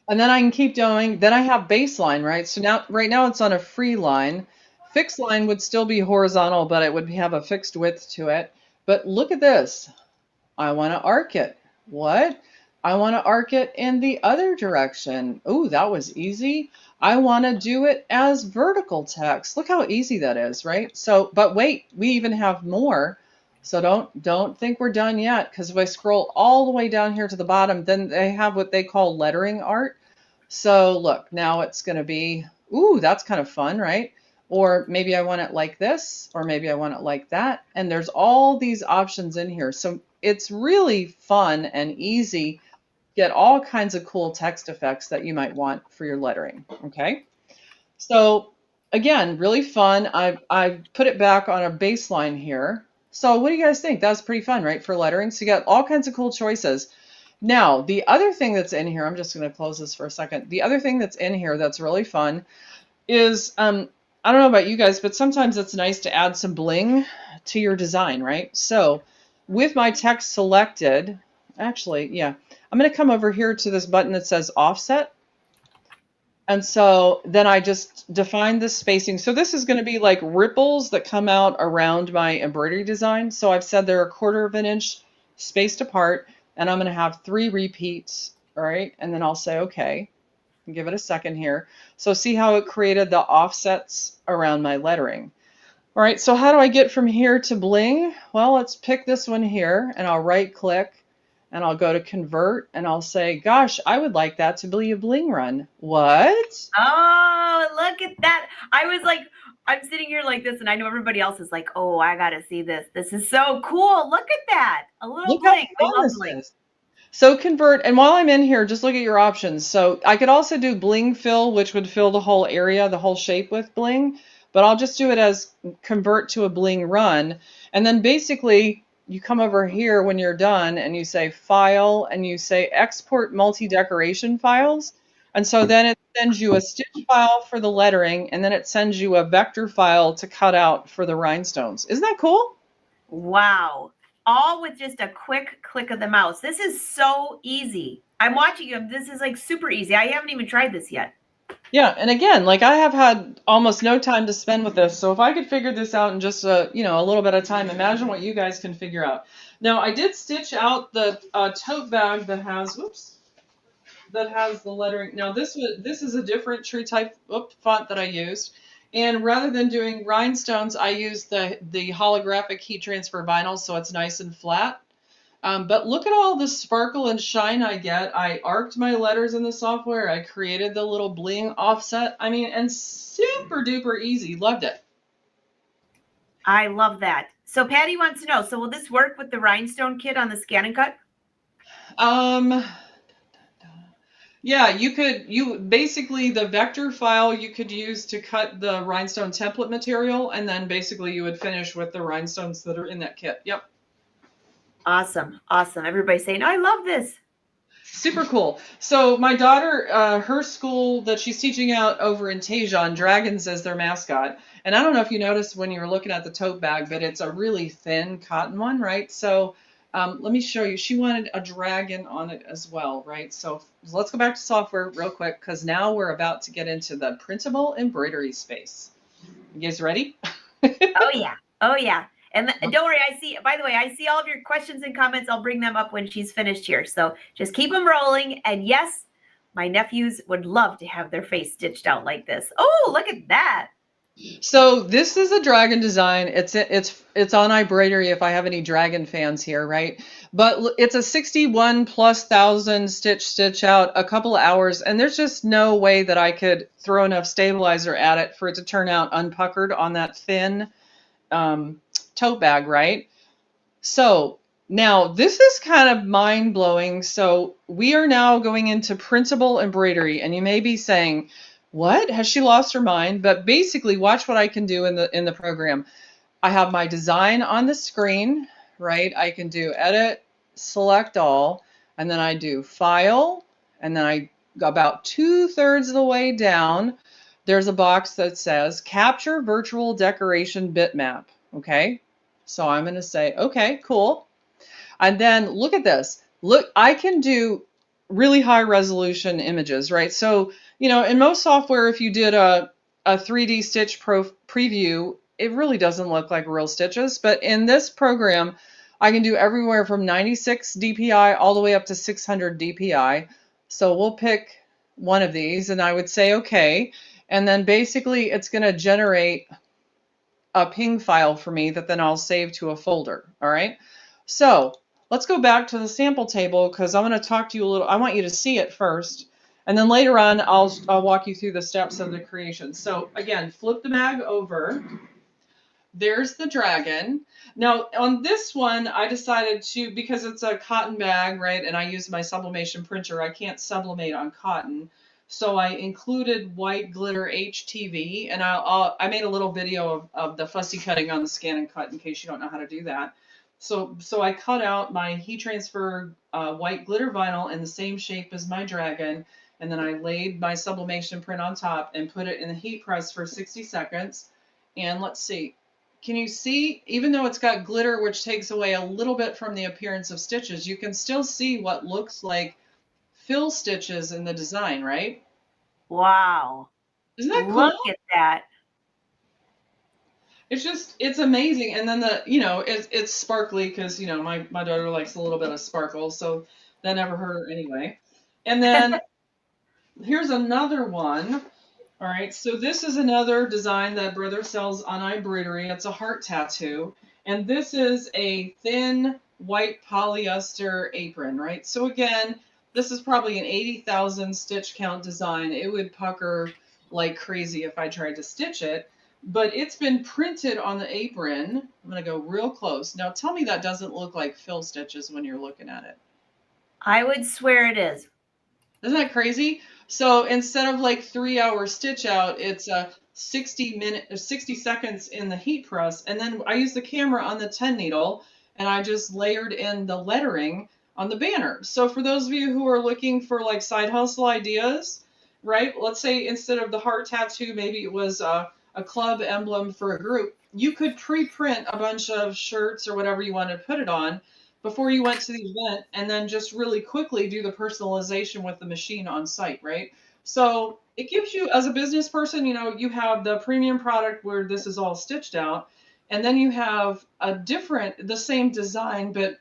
And then I can keep going. Then I have baseline, right? So now, right now it's on a free line. Fixed line would still be horizontal, but it would have a fixed width to it. But look at this. I want to arc it. What? I want to arc it in the other direction. Oh, that was easy. I want to do it as vertical text. Look how easy that is, right? So, but wait, we even have more. So don't think we're done yet, because if I scroll all the way down here to the bottom, then they have what they call lettering art. So look, now it's going to be, ooh, that's kind of fun, right? Or maybe I want it like this, or maybe I want it like that. And there's all these options in here. So it's really fun and easy. Get all kinds of cool text effects that you might want for your lettering, okay? So again, really fun. I've put it back on a baseline here. So what do you guys think? That was pretty fun, right, for lettering? So you got all kinds of cool choices. Now, the other thing that's in here, I'm just going to close this for a second. The other thing that's in here that's really fun is, I don't know about you guys, but sometimes it's nice to add some bling to your design, right? So with my text selected, actually, yeah, I'm going to come over here to this button that says offset. And so then I just define the spacing. So this is going to be like ripples that come out around my embroidery design. So I've said they're 1/4 of an inch spaced apart, and I'm going to have 3 repeats, all right? And then I'll say okay, and give it a second here. So see how it created the offsets around my lettering. All right, so how do I get from here to bling? Well, let's pick this one here, and I'll right click and I'll go to convert and I'll say, gosh, I would like that to be a bling run. What? Oh, look at that. I was like, I'm sitting here like this, and I know everybody else is like, oh, I got to see this. This is so cool. Look at that. A little Look how bling. I fun love this bling. is. So convert, and while I'm in here, just look at your options. So I could also do bling fill, which would fill the whole area, the whole shape with bling, but I'll just do it as convert to a bling run. And then basically you come over here when you're done and you say file and you say export multi-decoration files. And so then it sends you a stitch file for the lettering, and then it sends you a vector file to cut out for the rhinestones. Isn't that cool? Wow. All with just a quick click of the mouse. This is so easy. I'm watching you. This is like super easy. I haven't even tried this yet. Yeah, and again, like I have had almost no time to spend with this, so if I could figure this out in just a little bit of time, imagine what you guys can figure out. Now, I did stitch out the tote bag that has, that has the lettering. Now, this is a different true type font that I used, and rather than doing rhinestones, I used the holographic heat transfer vinyl, so it's nice and flat. But look at all the sparkle and shine I get. I arced my letters in the software. I created the little bling offset. I mean, and super duper easy. Loved it. I love that. So Patty wants to know, so will this work with the rhinestone kit on the Scan and Cut? Yeah, you basically the vector file you could use to cut the rhinestone template material, and then basically you would finish with the rhinestones that are in that kit. Yep. Awesome. Awesome. Everybody's saying, I love this. Super cool. So my daughter, her school that she's teaching out over in Tejon, dragons as their mascot. And I don't know if you noticed when you were looking at the tote bag, but it's a really thin cotton one, right? So Let me show you. She wanted a dragon on it as well, right? So let's go back to software real quick because now we're about to get into the printable embroidery space. You guys ready? Oh yeah. Oh yeah. And don't worry, by the way, I see all of your questions and comments. I'll bring them up when she's finished here. So just keep them rolling. And yes, my nephews would love to have their face stitched out like this. Oh, look at that. So this is a dragon design. It's on embroidery if I have any dragon fans here, right? But it's a 61,000+ stitch out, a couple of hours, and there's just no way that I could throw enough stabilizer at it for it to turn out unpuckered on that thin tote bag, right? So now this is kind of mind blowing. So we are now going into printable embroidery, and you may be saying, what? Has she lost her mind? But basically, watch what I can do in the program. I have my design on the screen, right? I can do edit, select all, and then I do file, and then I about 2/3 of the way down, there's a box that says capture virtual decoration bitmap. Okay, so I'm going to say, okay, cool. And then look at this. Look, I can do really high resolution images, right? So, you know, in most software, if you did a 3D stitch preview, it really doesn't look like real stitches. But in this program, I can do everywhere from 96 DPI all the way up to 600 DPI. So we'll pick one of these and I would say, okay. And then basically it's going to generate a ping file for me that then I'll save to a folder. All right. So let's go back to the sample table because I'm going to talk to you a little. I want you to see it first. And then later on, I'll walk you through the steps of the creation. So again, flip the bag over. There's the dragon. Now on this one, I decided to, because it's a cotton bag, right? And I use my sublimation printer. I can't sublimate on cotton. So I included white glitter HTV, and I made a little video of the fussy cutting on the scan and cut in case you don't know how to do that. So I cut out my heat transfer white glitter vinyl in the same shape as my dragon, and then I laid my sublimation print on top and put it in the heat press for 60 seconds. And let's see, can you see, even though it's got glitter, which takes away a little bit from the appearance of stitches, you can still see what looks like fill stitches in the design, right? Wow. Isn't that cool? Look at that. It's amazing. And then it's sparkly because, my daughter likes a little bit of sparkle. So that never hurt her anyway. And then here's another one. All right. So this is another design that Brother sells on embroidery. It's a heart tattoo. And this is a thin white polyester apron, right? So again, this is probably an 80,000 stitch count design. It would pucker like crazy if I tried to stitch it. But it's been printed on the apron. I'm going to go real close. Now tell me that doesn't look like fill stitches when you're looking at it. I would swear it is. Isn't that crazy? So instead of like 3-hour stitch out, it's a 60 seconds in the heat press. And then I use the camera on the 10 needle and I just layered in the lettering on the banner. So for those of you who are looking for like side hustle ideas, right? Let's say instead of the heart tattoo, maybe it was a club emblem for a group. You could pre-print a bunch of shirts or whatever you want to put it on before you went to the event and then just really quickly do the personalization with the machine on site, right? So it gives you, as a business person, you have the premium product where this is all stitched out, and then you have the same design, but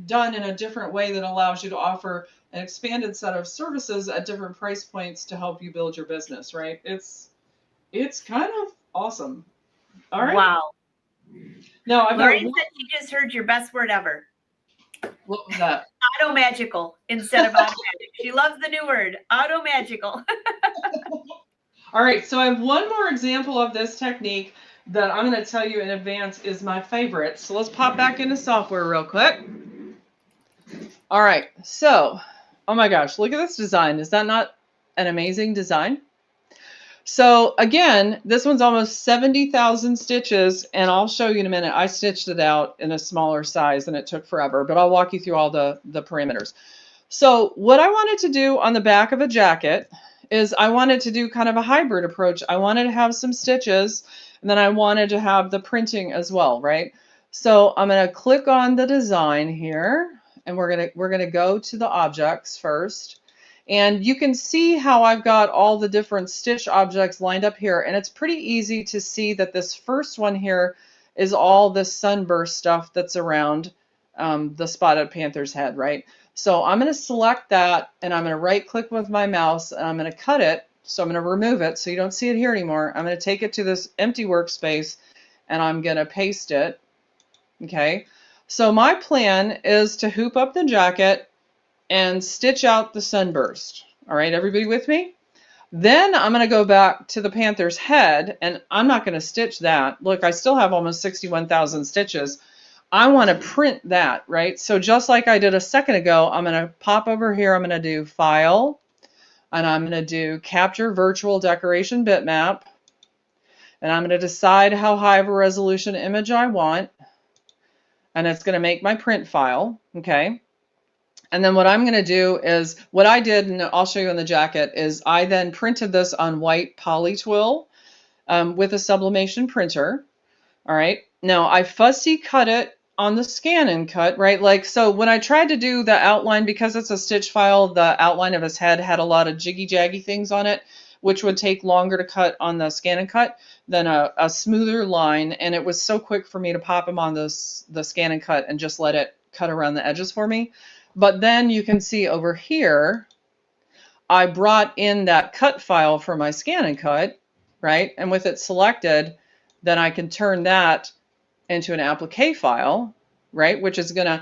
done in a different way that allows you to offer an expanded set of services at different price points to help you build your business, right? It's kind of awesome. All right. Wow. Now I've Lorraine said she just heard your best word ever. What was that? Automagical instead of automatic. She loves the new word, automagical. All right, so I have one more example of this technique that I'm going to tell you in advance is my favorite. So let's pop back into software real quick. All right, so, oh my gosh, look at this design. Is that not an amazing design? So again, this one's almost 70,000 stitches, and I'll show you in a minute. I stitched it out in a smaller size and it took forever, but I'll walk you through all the parameters. So what I wanted to do on the back of a jacket is I wanted to do kind of a hybrid approach. I wanted to have some stitches, and then I wanted to have the printing as well, right? So I'm going to click on the design here, and we're going to go to the objects first. And you can see how I've got all the different stitch objects lined up here. And it's pretty easy to see that this first one here is all the sunburst stuff that's around the spotted panther's head, right? So I'm going to select that, and I'm going to right click with my mouse, and I'm going to cut it. So I'm going to remove it so you don't see it here anymore. I'm going to take it to this empty workspace, and I'm going to paste it. Okay, so my plan is to hoop up the jacket and stitch out the sunburst. All right, everybody with me? Then I'm going to go back to the panther's head, and I'm not going to stitch that. Look, I still have almost 61,000 stitches. I want to print that, right? So just like I did a second ago, I'm going to pop over here. I'm going to do File, and I'm going to do Capture Virtual Decoration Bitmap, and I'm going to decide how high of a resolution image I want, and it's going to make my print file, okay? And then what I'm going to do is, what I did, and I'll show you in the jacket, is I then printed this on white poly twill with a sublimation printer. All right. Now I fussy cut it on the scan and cut, right? Like, so when I tried to do the outline, because it's a stitch file, the outline of his head had a lot of jiggy jaggy things on it, which would take longer to cut on the scan and cut than a smoother line. And it was so quick for me to pop him on the scan and cut and just let it cut around the edges for me. But then you can see over here, I brought in that cut file for my scan and cut, right? And with it selected, then I can turn that into an applique file, right? Which is I'm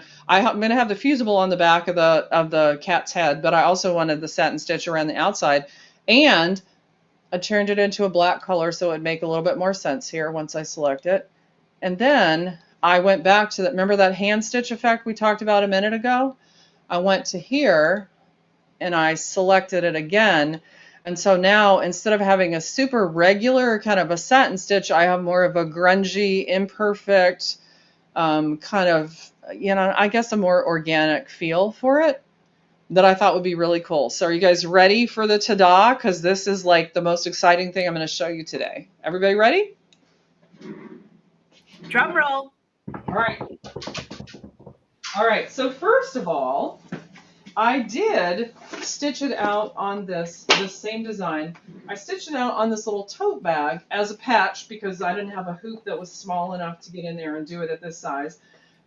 gonna have the fusible on the back of the cat's head, but I also wanted the satin stitch around the outside, and I turned it into a black color so it would make a little bit more sense here once I select it. And then I went back to that. Remember that hand stitch effect we talked about a minute ago? I went to here and I selected it again. And so now, instead of having a super regular kind of a satin stitch, I have more of a grungy, imperfect, kind of, I guess a more organic feel for it that I thought would be really cool. So are you guys ready for the ta-da? Because this is like the most exciting thing I'm going to show you today. Everybody ready? Drum roll. All right. All right. So first of all, I did stitch it out on this same design. I stitched it out on this little tote bag as a patch because I didn't have a hoop that was small enough to get in there and do it at this size.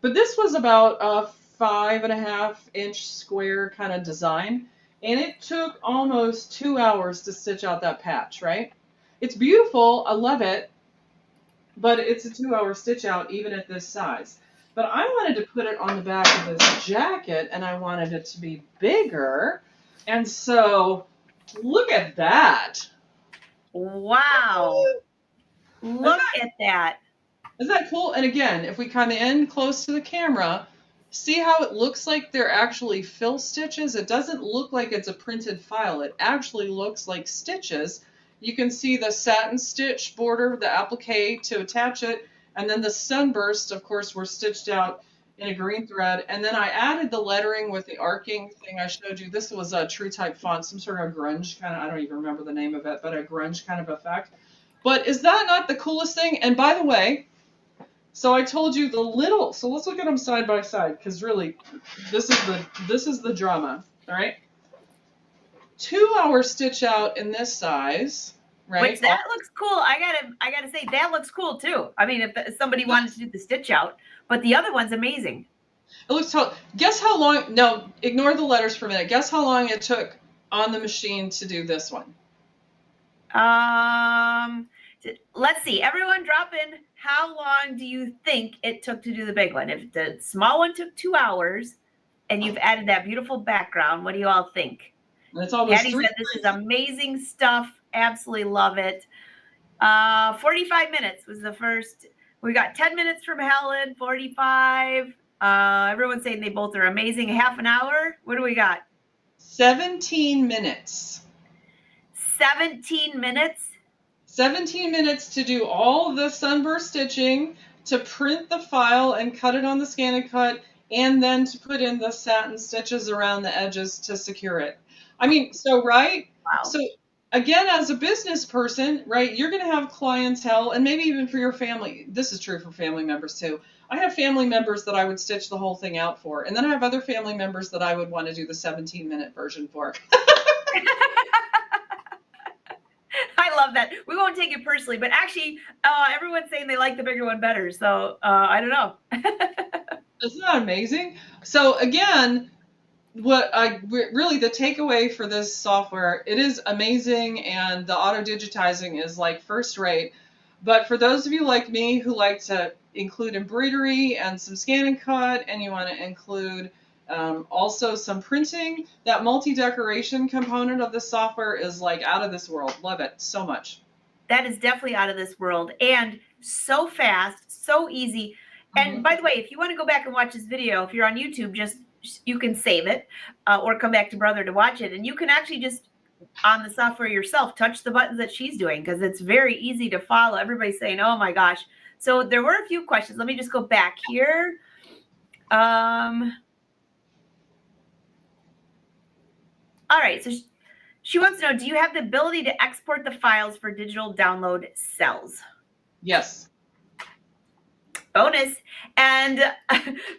But this was about a 5.5-inch square kind of design, and it took almost 2 hours to stitch out that patch, right? It's beautiful, I love it, but it's a 2-hour stitch out even at this size. But I wanted to put it on the back of this jacket, and I wanted it to be bigger. And so, look at that. Wow. Look at that. Isn't that cool? And again, if we come in close to the camera, see how it looks like they're actually fill stitches? It doesn't look like it's a printed file. It actually looks like stitches. You can see the satin stitch border, the applique to attach it. And then the sunburst, of course, were stitched out in a green thread. And then I added the lettering with the arcing thing I showed you. This was a true type font, some sort of grunge kind of, I don't even remember the name of it, but a grunge kind of effect. But is that not the coolest thing? And by the way, so I told you so let's look at them side by side, because really, this is the drama, all right? 2-hour stitch out in this size. Right. Which that looks cool. I gotta say that looks cool too. I mean, if somebody wanted to do the stitch out, but the other one's amazing. It looks guess how long? No, ignore the letters for a minute. Guess how long it took on the machine to do this one. Let's see. Everyone, drop in. How long do you think it took to do the big one? If the small one took 2 hours, and you've added that beautiful background, what do you all think? And it's almost Patty said this is amazing stuff. Absolutely love it. 45 minutes was the first. We got 10 minutes from Helen, 45. Everyone's saying they both are amazing. Half an hour. What do we got? 17 minutes. 17 minutes? 17 minutes to do all the sunburst stitching, to print the file and cut it on the scan and cut, and then to put in the satin stitches around the edges to secure it. I mean, so right? Wow. So again, as a business person, right, you're going to have clientele, and maybe even for your family. This is true for family members too. I have family members that I would stitch the whole thing out for, and then I have other family members that I would want to do the 17-minute version for. I love that. We won't take it personally, but actually, everyone's saying they like the bigger one better. So I don't know. Isn't that amazing? So again, really the takeaway for this software, it is amazing, and the auto digitizing is like first rate. But for those of you like me who like to include embroidery and some scan and cut, and you want to include also some printing, that multi-decoration component of the software is like out of this world. Love it so much. That is definitely out of this world, and so fast, so easy. And by the way, if you want to go back and watch this video, if you're on YouTube, you can save it or come back to Brother to watch it, and you can actually just on the software yourself touch the buttons that she's doing, because it's very easy to follow. Everybody's saying, oh my gosh. So there were a few questions. Let me just go back here. All right, so she wants to know, do you have the ability to export the files for digital download cells? Yes. Bonus. And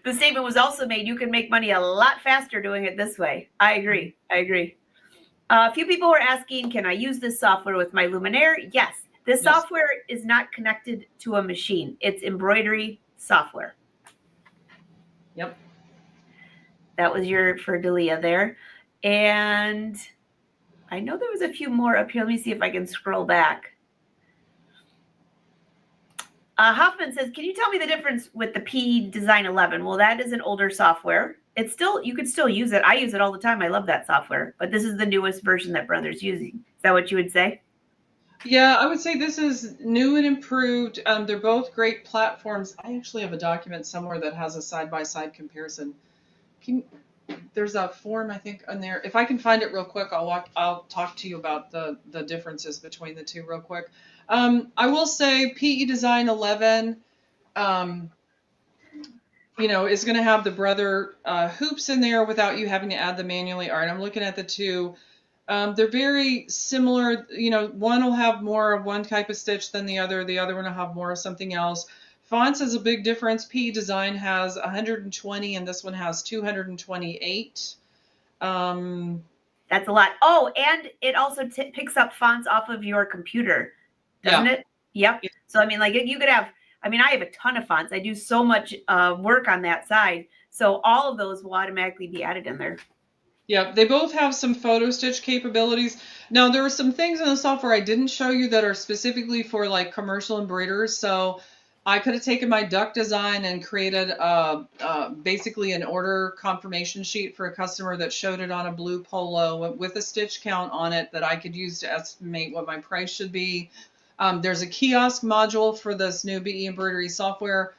the statement was also made, you can make money a lot faster doing it this way. I agree. I agree. A few people were asking, can I use this software with my Luminaire? Yes. This software is not connected to a machine. It's embroidery software. Yep. That was for Delia there. And I know there was a few more up here. Let me see if I can scroll back. Hoffman says, can you tell me the difference with the PE Design 11? Well, that is an older software. It's still, you could still use it. I use it all the time. I love that software, but this is the newest version that Brother's using. Is that what you would say? Yeah, I would say this is new and improved. They're both great platforms. I actually have a document somewhere that has a side-by-side comparison. There's a form, I think, on there. If I can find it real quick, I'll talk to you about the differences between the two real quick. I will say PE Design 11, is going to have the Brother hoops in there without you having to add them manually. All right, I'm looking at the two. They're very similar. One will have more of one type of stitch than the other. The other one will have more of something else. Fonts is a big difference. PE Design has 120 and this one has 228. That's a lot. Oh, and it also picks up fonts off of your computer, doesn't it? Yep. So, I mean, like you could have, I have a ton of fonts. I do so much work on that side. So all of those will automatically be added in there. Yeah, they both have some photo stitch capabilities. Now, there are some things in the software I didn't show you that are specifically for like commercial embroiderers. So I could have taken my duck design and created basically an order confirmation sheet for a customer that showed it on a blue polo with a stitch count on it that I could use to estimate what my price should be. There's a kiosk module for this new BE Embroidery software.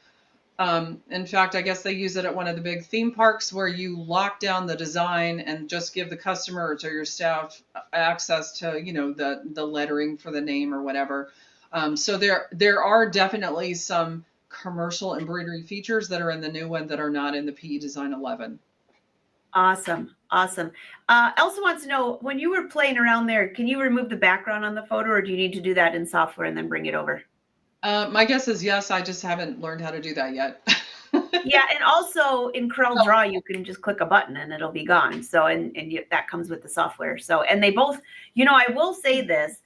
In fact, I guess they use it at one of the big theme parks where you lock down the design and just give the customer or your staff access to, the lettering for the name or whatever. So there are definitely some commercial embroidery features that are in the new one that are not in the PE Design 11. Awesome. Awesome. Elsa wants to know, when you were playing around there, can you remove the background on the photo, or do you need to do that in software and then bring it over? My guess is yes. I just haven't learned how to do that yet. Yeah, and also in Corel Draw, you can just click a button and it'll be gone. So, that comes with the software. So, and they both, I will say this.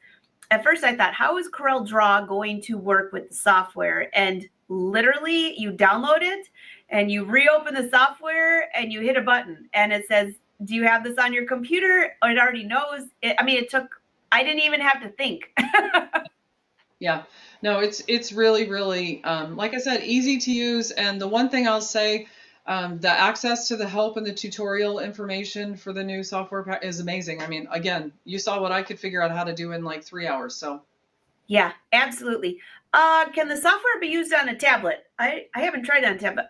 At first I thought, how is Corel Draw going to work with the software? And literally you download it and you reopen the software and you hit a button and it says, do you have this on your computer? It already knows. I didn't even have to think. Yeah, no, it's really, really, like I said, easy to use. And the one thing I'll say, the access to the help and the tutorial information for the new software is amazing. Again, you saw what I could figure out how to do in like 3 hours. So yeah, absolutely. Can the software be used on a tablet? I haven't tried on a tablet.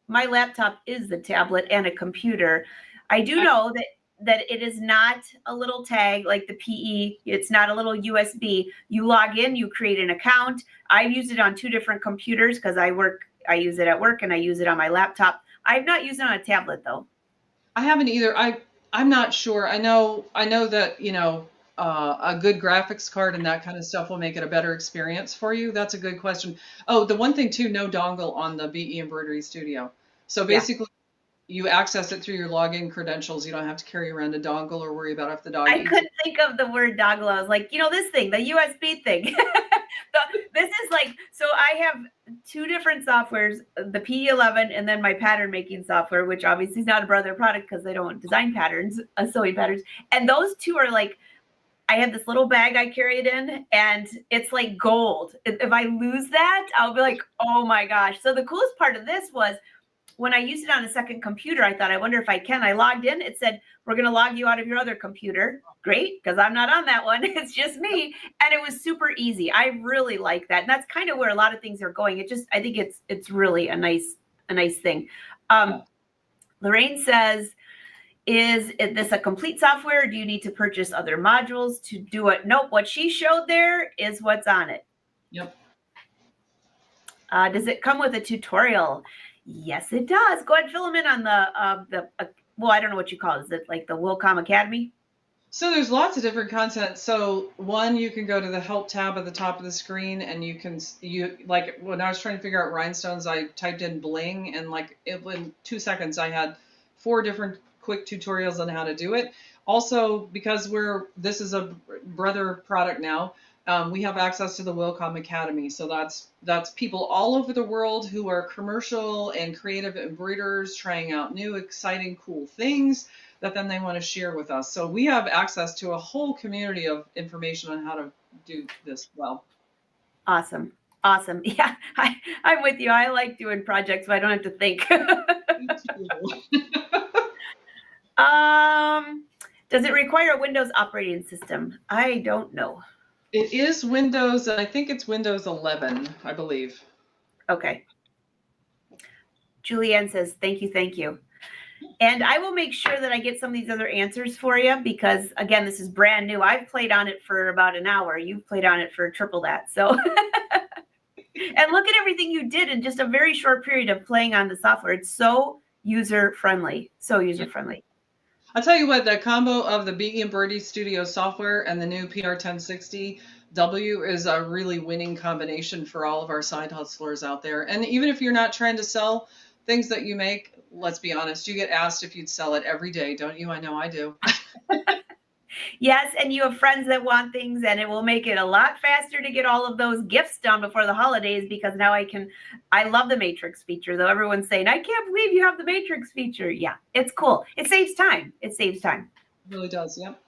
My laptop is the tablet and a computer. I do know that it is not a little tag like the PE. It's not a little USB. You log in, you create an account. I've used it on 2 different computers because I use it at work and I use it on my laptop. I've not used it on a tablet though. I haven't either. I'm not sure. I know that, a good graphics card and that kind of stuff will make it a better experience for you? That's a good question. Oh, the one thing too, no dongle on the BE Embroidery Studio. So Yeah. basically, you access it through your login credentials. You don't have to carry around a dongle or worry about if the dog I eats it. couldn't think of the word dongle. I was like, this thing, the USB thing. This is like, so I have two different softwares, the P11 and then my pattern making software, which obviously is not a brother product because they don't design patterns, sewing patterns. And those two are like, I have this little bag I carry it in, and it's like gold. If I lose that, I'll be like, oh my gosh. So the coolest part of this was when I used it on a second computer, I thought, I wonder if I can. I logged in. It said, we're going to log you out of your other computer. Great, because I'm not on that one. It's just me. And it was super easy. I really like that. And that's kind of where a lot of things are going. I think it's really a nice thing. Lorraine says, is this a complete software, or do you need to purchase other modules to do it? Nope. What she showed there is what's on it. Yep. Does it come with a tutorial? Yes, it does. Go ahead and fill them in on the well, I don't know what you call it. Is it like the Wilcom Academy? So there's lots of different content. So one, you can go to the help tab at the top of the screen, and you like when I was trying to figure out rhinestones, I typed in bling, and like in 2 seconds I had 4 different quick tutorials on how to do it. Also, because this is a brother product now, we have access to the Wilcom Academy. So that's people all over the world who are commercial and creative embroiderers trying out new, exciting, cool things that then they want to share with us. So we have access to a whole community of information on how to do this well. Awesome. Yeah, I'm with you. I like doing projects, but I don't have to think. Does it require a Windows operating system? I don't know. It is Windows, and I think it's Windows 11, I believe. Okay. Julianne says, thank you. And I will make sure that I get some of these other answers for you because, again, this is brand new. I've played on it for about an hour. You've played on it for triple that. So, and look at everything you did in just a very short period of playing on the software. It's so user-friendly. I'll tell you what, the combo of the BE Embroidery Studio Software and the new PR1060W is a really winning combination for all of our side hustlers out there. And even if you're not trying to sell things that you make, let's be honest, you get asked if you'd sell it every day, don't you? I know I do. Yes, and you have friends that want things, and it will make it a lot faster to get all of those gifts done before the holidays because now I love the matrix feature, though everyone's saying, I can't believe you have the matrix feature. Yeah, it's cool. It saves time. It really does, yep.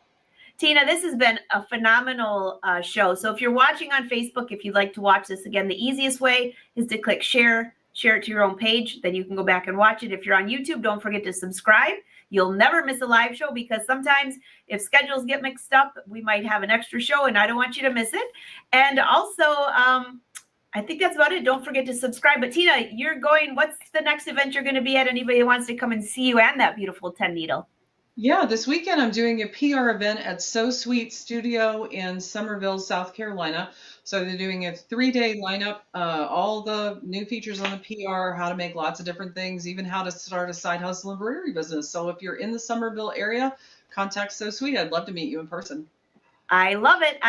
Tina, this has been a phenomenal show. So if you're watching on Facebook, if you'd like to watch this again, the easiest way is to click share it to your own page. Then you can go back and watch it. If you're on YouTube, don't forget to subscribe. You'll never miss a live show because sometimes if schedules get mixed up, we might have an extra show and I don't want you to miss it. And also, I think that's about it. Don't forget to subscribe. But Tina, what's the next event you're going to be at? Anybody who wants to come and see you and that beautiful 10 needle? Yeah, this weekend I'm doing a PR event at So Sweet Studio in Summerville, South Carolina. So they're doing a 3-day lineup, all the new features on the PR, how to make lots of different things, even how to start a side hustle embroidery business. So if you're in the Summerville area, contact So Sweet. I'd love to meet you in person. I love it.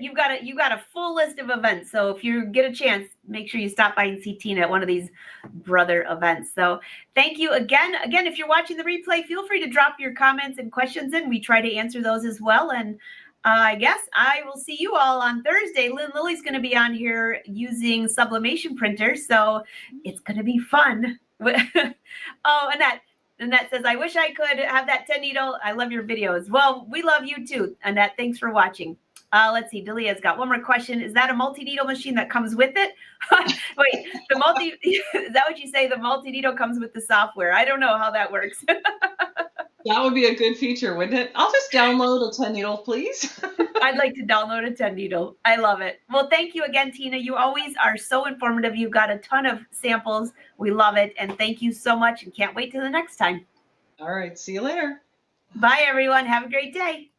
You've got a full list of events. So if you get a chance, make sure you stop by and see Tina at one of these brother events. So thank you again. Again, if you're watching the replay, feel free to drop your comments and questions in. We try to answer those as well. And I guess I will see you all on Thursday. Lily's going to be on here using sublimation printers. So it's going to be fun. Oh, Annette says, I wish I could have that 10 needle. I love your videos. Well, we love you too, Annette. Thanks for watching. Let's see. Delia's got one more question. Is that a multi-needle machine that comes with it? Wait, is that what you say? The multi-needle comes with the software. I don't know how that works. That would be a good feature, wouldn't it? I'll just download a 10 needle, please. I'd like to download a 10 needle. I love it. Well, thank you again, Tina. You always are so informative. You've got a ton of samples. We love it. And thank you so much and can't wait till the next time. All right. See you later. Bye, everyone. Have a great day.